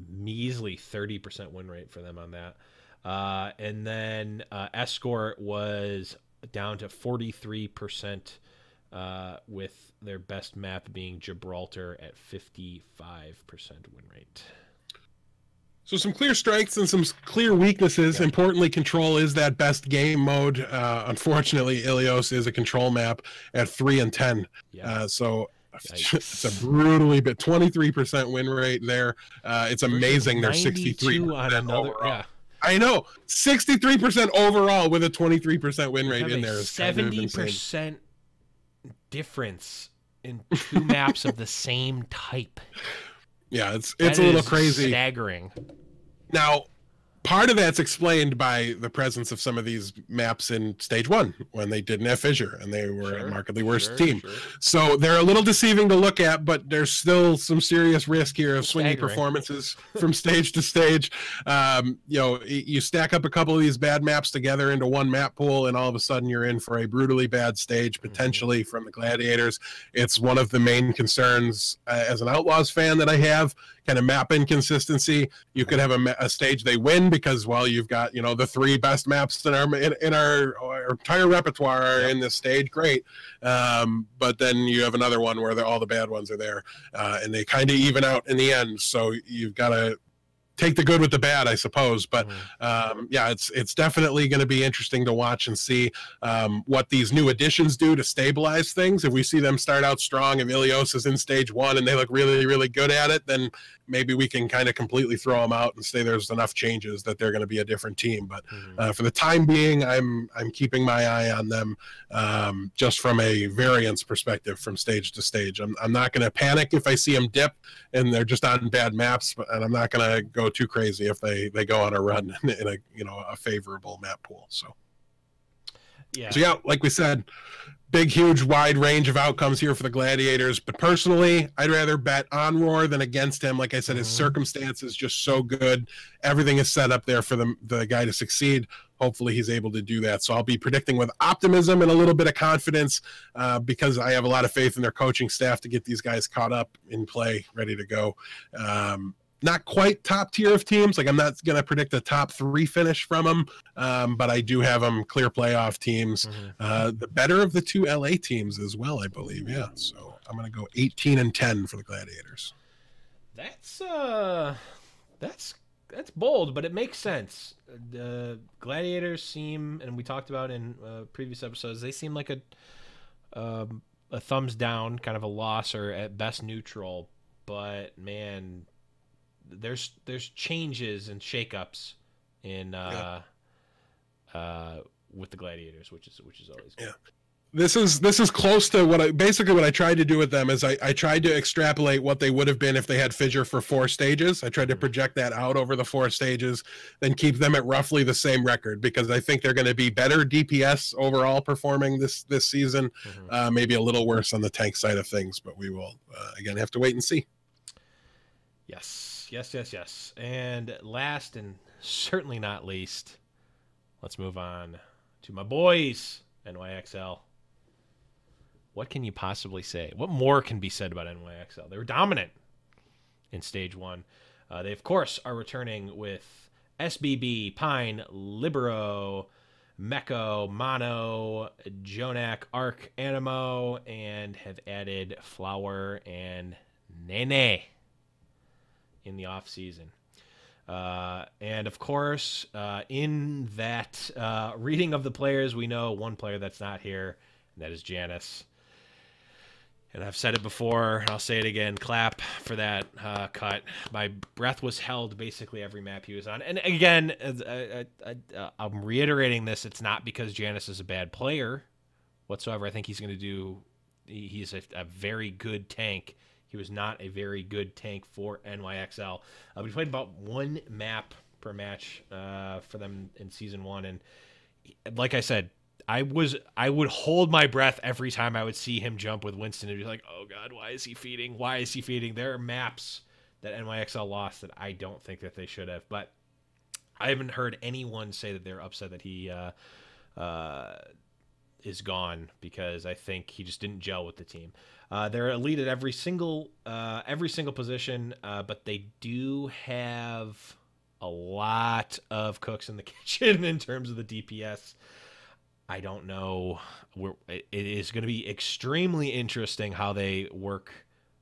measly 30% win rate for them on that. And then Escort was down to 43% with their best map being Gibraltar at 55% win rate.
So some clear strengths and some clear weaknesses. Importantly, control is that best game mode. Unfortunately, Ilios is a control map at 3 and 10. So it's a brutally bit 23% win rate there. It's amazing. They're 63
on another. Yeah.
I know, 63% overall with a 23% win rate in there.
70% difference in 2 maps of the same type.
Yeah, it's a little crazy.
Staggering.
Now, part of that's explained by the presence of some of these maps in stage 1 when they didn't have Fissure and they were a markedly worse team. So they're a little deceiving to look at, but there's still some serious risk here of swinging performances from stage to stage. You stack up a couple of these bad maps together into one map pool and all of a sudden you're in for a brutally bad stage, potentially from the Gladiators. It's one of the main concerns as an Outlaws fan that I have. Kind of map inconsistency. You could have a stage they win because, well, you've got the 3 best maps in our entire repertoire are in this stage. Great, but then you have another one where all the bad ones are there, and they kind of even out in the end. So you've got to take the good with the bad, I suppose. But yeah, it's definitely going to be interesting to watch and see what these new additions do to stabilize things. If we see them start out strong, if Ilios is in stage 1 and they look really, really good at it, then maybe we can kind of completely throw them out and say there's enough changes that they're going to be a different team. But for the time being, I'm keeping my eye on them just from a variance perspective from stage to stage. I'm not going to panic if I see them dip and they're just on bad maps, and I'm not going to go too crazy if they go on a run in a favorable map pool. So yeah, like we said, big, huge, wide range of outcomes here for the Gladiators. But personally, I'd rather bet on Roar than against him. Like I said, his circumstance is just so good. Everything is set up there for the guy to succeed. hopefully he's able to do that. So I'll be predicting with optimism and a little bit of confidence because I have a lot of faith in their coaching staff to get these guys caught up in play, ready to go. Not quite top tier of teams. Like I'm not going to predict a top 3 finish from them, but I do have them clear playoff teams. The better of the 2 LA teams as well, I believe. Yeah. So I'm going to go 18-10 for the Gladiators.
That's bold, but it makes sense. The Gladiators seem, and we talked about in previous episodes, they seem like a thumbs down, kind of a loss, or at best neutral. But man, there's changes and shakeups in with the Gladiators, which is always good.
Yeah. This is close to what I tried to do with them is I tried to extrapolate what they would have been if they had Fissure for 4 stages. I tried to project that out over the 4 stages, then keep them at roughly the same record because I think they're going to be better DPS overall performing this season. Maybe a little worse on the tank side of things, but we will again have to wait and see.
Yes. And last and certainly not least, let's move on to my boys, NYXL. What can you possibly say? What more can be said about NYXL? They were dominant in Stage 1. They, of course, are returning with SBB, Pine, Libero, Meko, Mono, Jonak, Arc, Animo, and have added Flower and Nene in the off-season. And, of course, in that reading of the players, we know one player that's not here, and that is Janice. And I've said it before, and I'll say it again, clap for that cut. My breath was held basically every map he was on. And again, I'm reiterating this. It's not because Janice is a bad player whatsoever. I think he's going to do – he's a very good tank. He was not a very good tank for NYXL. We played about 1 map per match for them in Season 1. And like I said, I would hold my breath every time I would see him jump with Winston and be like, oh God, why is he feeding? Why is he feeding? There are maps that NYXL lost that I don't think that they should have. But I haven't heard anyone say that they're upset that he is gone because I think he just didn't gel with the team. They're elite at every single position, but they do have a lot of cooks in the kitchen in terms of the DPS. I don't know. It is going to be extremely interesting how they work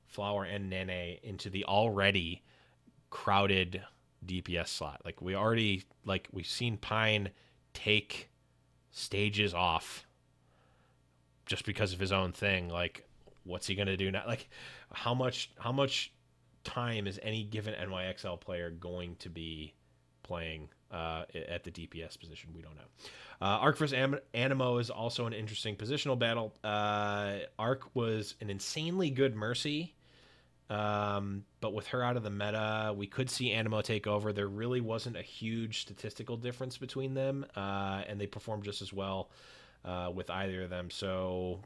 Flower and Nene into the already crowded DPS slot. Like we've seen Pine take stages off just because of his own thing. Like, what's he going to do now? Like, how much time is any given NYXL player going to be playing at the DPS position? We don't know. Arc versus Animo is also an interesting positional battle. Arc was an insanely good Mercy, but with her out of the meta, we could see Animo take over. There really wasn't a huge statistical difference between them, and they performed just as well with either of them. So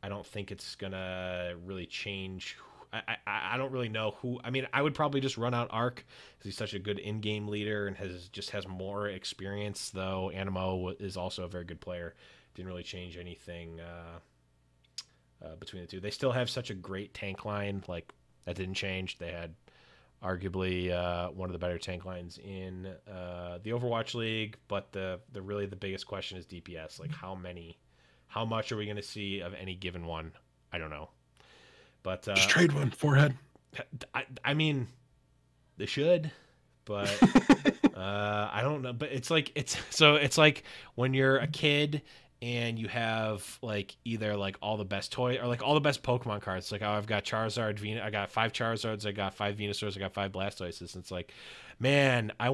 I don't think it's going to really change. I don't really know who. I mean, I would probably just run out Arc because he's such a good in-game leader and has more experience, though Animo is also a very good player. Didn't really change anything between the two. They still have such a great tank line. Like, that didn't change. They had arguably one of the better tank lines in the Overwatch League, but the biggest question is DPS. Like, how much are we going to see of any given one? I don't know. But
just trade one forehead.
I mean, they should, but I don't know. But it's like when you're a kid and you have like either like all the best toy or like all the best Pokemon cards. Like, oh, I've got Charizard, I got 5 Charizards, I got 5 Venusaurs, I got 5 Blastoises. And it's like, man, I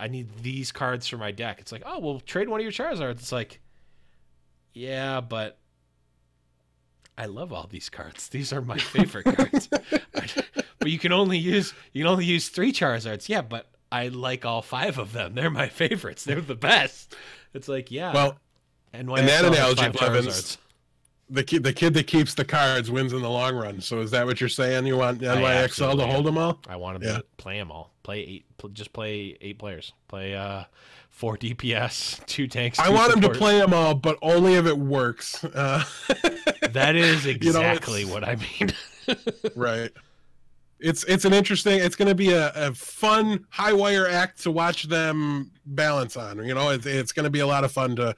need these cards for my deck. It's like, oh, well, trade one of your Charizards. It's like, yeah, but I love all these cards. These are my favorite cards. But you can only use 3 Charizards. Yeah, but I like all 5 of them. They're my favorites. They're the best. It's like, yeah.
Well, in that analogy, Blevins, the kid that keeps the cards wins in the long run. So is that what you're saying? You want NYXL to hold them all?
I want them to play them all. Just play 8 players. Play 4 DPS, 2 tanks.
I want him to play them all, but only if it works.
That is exactly what I mean.
Right. It's an interesting. It's going to be a fun high wire act to watch them balance on. You know, it's going to be a lot of fun to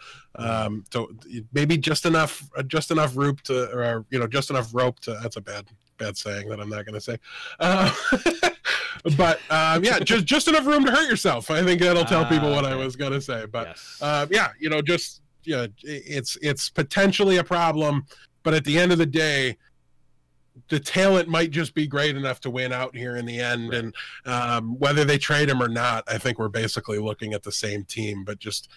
maybe just enough rope to, or just enough rope to. That's a bad saying that I'm not going to say. But yeah, just enough room to hurt yourself. I think that'll tell people what I was going to say. But
yes.
It's potentially a problem, but at the end of the day, the talent might just be great enough to win out here in the end. Right. And whether they trade him or not, I think we're basically looking at the same team, but just,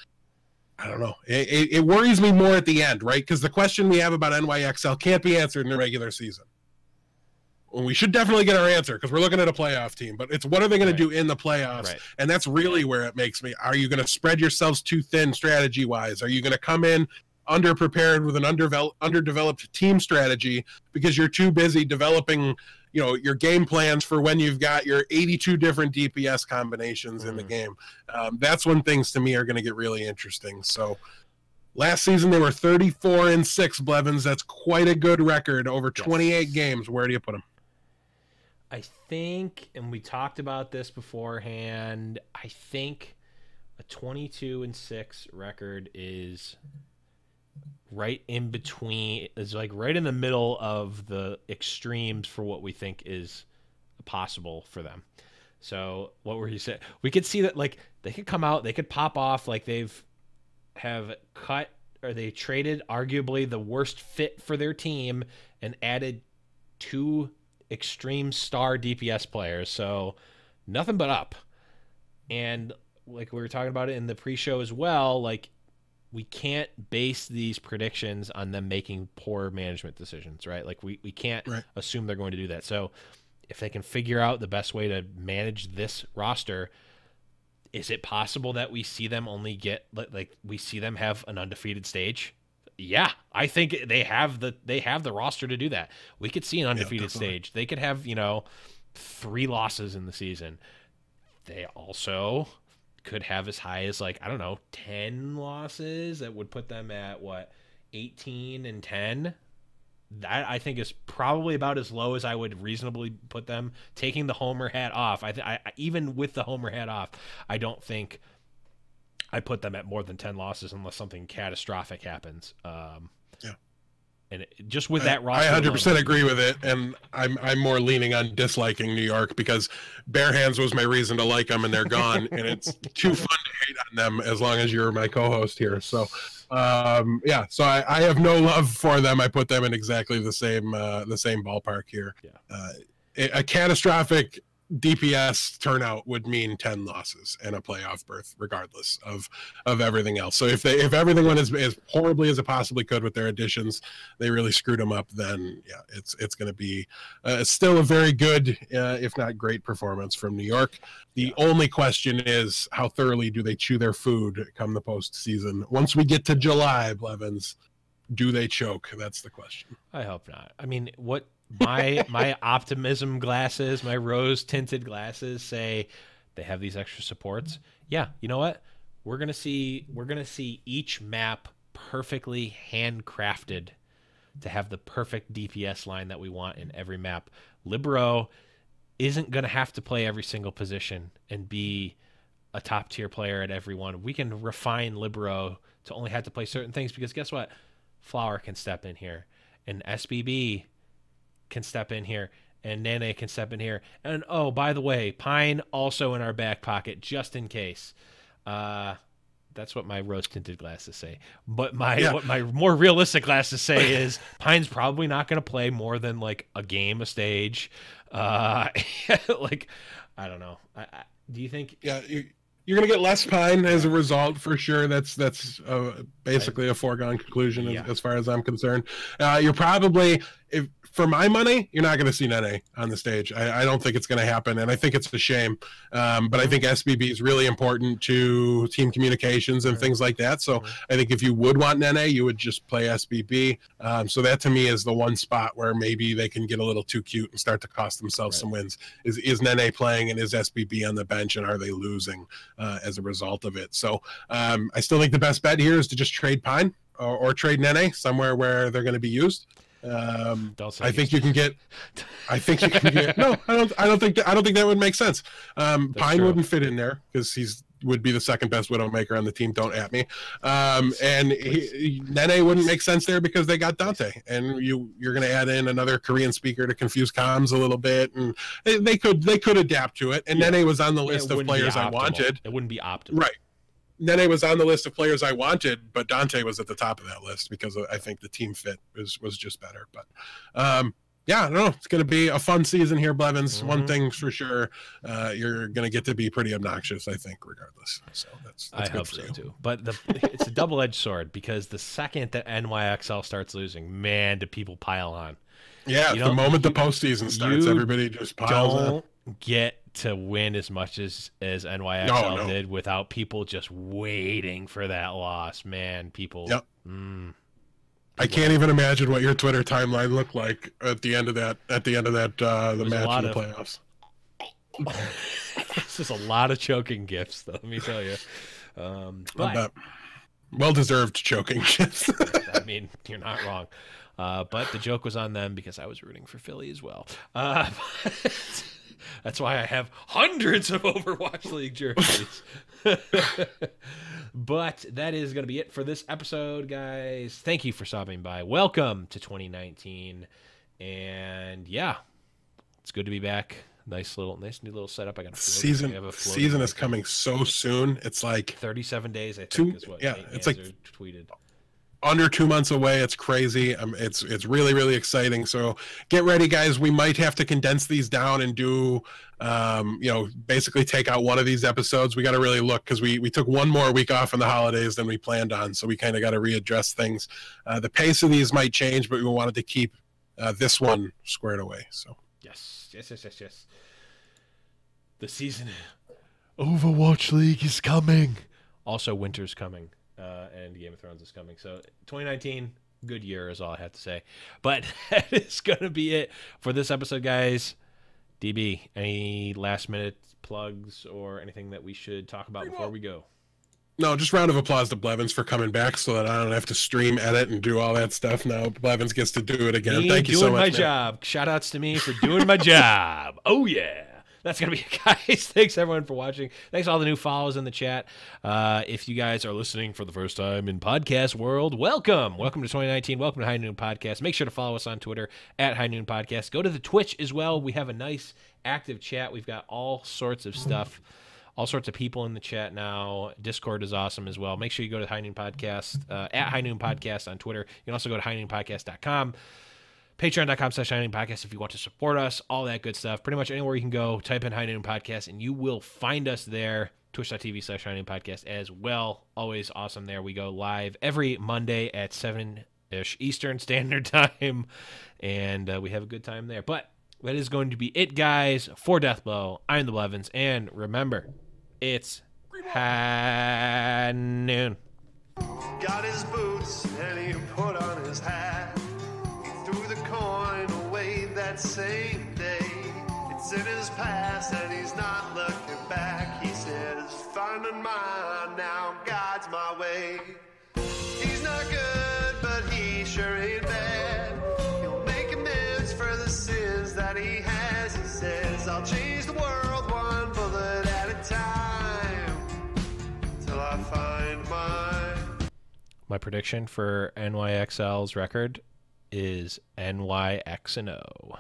I don't know. It worries me more at the end, right? Because the question we have about NYXL can't be answered in the regular season. Well, we should definitely get our answer because we're looking at a playoff team, but it's what are they going to do in the playoffs? Right. And that's really where it makes me, are you going to spread yourselves too thin strategy-wise? Are you going to come in underprepared with an underdeveloped team strategy because you're too busy developing, your game plans for when you've got your 82 different DPS combinations in the game? That's when things to me are going to get really interesting. So last season they were 34-6, Blevins. That's quite a good record over 28 games. Where do you put them?
I think, and we talked about this beforehand, I think a 22-6 record is right in between, is like right in the middle of the extremes for what we think is possible for them. So what were you saying? We could see that, like, they could come out, they could pop off, like they traded arguably the worst fit for their team and added 2 extreme star DPS players. So nothing but up. And like we were talking about it in the pre-show as well, like, we can't base these predictions on them making poor management decisions, right? Like we can't assume they're going to do that. So if they can figure out the best way to manage this roster, is it possible that we see them only get, like we see them have an undefeated stage? Yeah, I think they have the roster to do that. We could see an undefeated stage. They could have, 3 losses in the season. They also could have as high as, like, I don't know, 10 losses. That would put them at 18-10. That I think is probably about as low as I would reasonably put them, taking the homer hat off. I even with the homer hat off, I don't think I put them at more than 10 losses unless something catastrophic happens. And just with that roster,
I 100% agree with it, and I'm more leaning on disliking New York because bare hands was my reason to like them, and they're gone, and it's too fun to hate on them as long as you're my co-host here. So, so I have no love for them. I put them in exactly the same ballpark here. Yeah. A catastrophic DPS turnout would mean 10 losses and a playoff berth, regardless of everything else. So if everything went as horribly as it possibly could with their additions, they really screwed them up, then yeah, it's going to be still a very good, if not great, performance from New York. The only question is, how thoroughly do they chew their food come the postseason? Once we get to July, Blevins, do they choke? That's the question.
I hope not. I mean, what my optimism glasses, my rose tinted glasses say they have these extra supports. Yeah, you know what? We're gonna see each map perfectly handcrafted to have the perfect DPS line that we want in every map. Libero isn't gonna have to play every single position and be a top tier player at every one. We can refine Libero to only have to play certain things, because guess what? Flower can step in here, and SBB can step in here, and Nene can step in here, and oh, by the way, Pine also in our back pocket just in case. That's what my rose tinted glasses say. But what my more realistic glasses say is Pine's probably not going to play more than like a game a stage. Like, I don't know. Do you think?
Yeah. You're going to get less Pine as a result, for sure. That's basically a foregone conclusion as far as I'm concerned. You're probably, for my money, you're not going to see Nene on the stage. I don't think it's going to happen, and I think it's a shame. But I think SBB is really important to team communications and things like that. So I think if you would want Nene, you would just play SBB. So that to me is the one spot where maybe they can get a little too cute and start to cost themselves some wins. Is Nene playing, and is SBB on the bench, and are they losing? as a result of it. So I still think the best bet here is to just trade Pine or trade Nene somewhere where they're going to be used. I think you can get. No, I don't think that would make sense. Pine wouldn't fit in there because would be the second best Widowmaker on the team. Don't at me. And Nene wouldn't make sense there because they got Dante, and you're going to add in another Korean speaker to confuse comms a little bit, and they could adapt to it. And Nene was on the list of players I wanted.
It wouldn't be optimal,
right? Nene was on the list of players I wanted, but Dante was at the top of that list because I think the team fit was just better. But yeah, I don't know. It's going to be a fun season here, Blevins. One thing's for sure, you're going to get to be pretty obnoxious, I think, regardless. So that's
I
good
hope
for
so
you.
too. But it's a double-edged sword because the second that NYXL starts losing, man, do people pile on.
Yeah, the moment the postseason starts, everybody just piles on.
Don't get to win as much as NYXL did without people just waiting for that loss, man. People.
Yep. I can't even imagine what your Twitter timeline looked like at the end of that. The match in the playoffs.
This is a lot of choking gifts, though. Let me tell you. But
well-deserved choking gifts.
I mean, you're not wrong. But the joke was on them because I was rooting for Philly as well. That's why I have hundreds of Overwatch League jerseys. But that is going to be it for this episode, guys. Thank you for stopping by. Welcome to 2019. And yeah, it's good to be back. Nice new little setup. I got
season is coming so soon. It's like
37 days, I think, is what
it's like
tweeted.
Under 2 months away. It's crazy. It's really, really exciting. So get ready, guys. We might have to condense these down and do, basically take out one of these episodes. We got to really look because we took one more week off in the holidays than we planned on. So we kind of got to readdress things. The pace of these might change, but we wanted to keep this one squared away. So
yes. The season Overwatch League is coming. Also, winter's coming. And Game of Thrones is coming. So 2019, good year is all I have to say. But that is going to be it for this episode, guys. DB, any last-minute plugs or anything that we should talk about before we go?
No, just round of applause to Blevins for coming back so that I don't have to stream, edit, and do all that stuff now. Blevins gets to do it again. Thank you so much,
doing my job. Shout-outs to me for doing my job. Oh, yeah. That's going to be it, guys. Thanks, everyone, for watching. Thanks to all the new follows in the chat. If you guys are listening for the first time in podcast world, welcome. Welcome to 2019. Welcome to High Noon Podcast. Make sure to follow us on Twitter at High Noon Podcast. Go to the Twitch as well. We have a nice active chat. We've got all sorts of stuff, all sorts of people in the chat now. Discord is awesome as well. Make sure you go to High Noon Podcast, at High Noon Podcast on Twitter. You can also go to highnoonpodcast.com. Patreon.com/HighNoonPodcast if you want to support us, all that good stuff. Pretty much anywhere you can go, type in High Noon Podcast, and you will find us there. Twitch.tv/HighNoonPodcast as well. Always awesome there. We go live every Monday at 7-ish Eastern Standard Time, and we have a good time there. But that is going to be it, guys, for Deathblow. I'm the Blevins, and remember, it's High Noon.
Got his boots, and he put on his hat. Threw the coin away that same day. It's in his past and he's not looking back. He says, finding mine now, God's my way. He's not good, but he sure ain't bad. He'll make amends for the sins that he has. He says, I'll change the world one bullet at a time till I find mine.
My prediction for NYXL's record is NYX and O.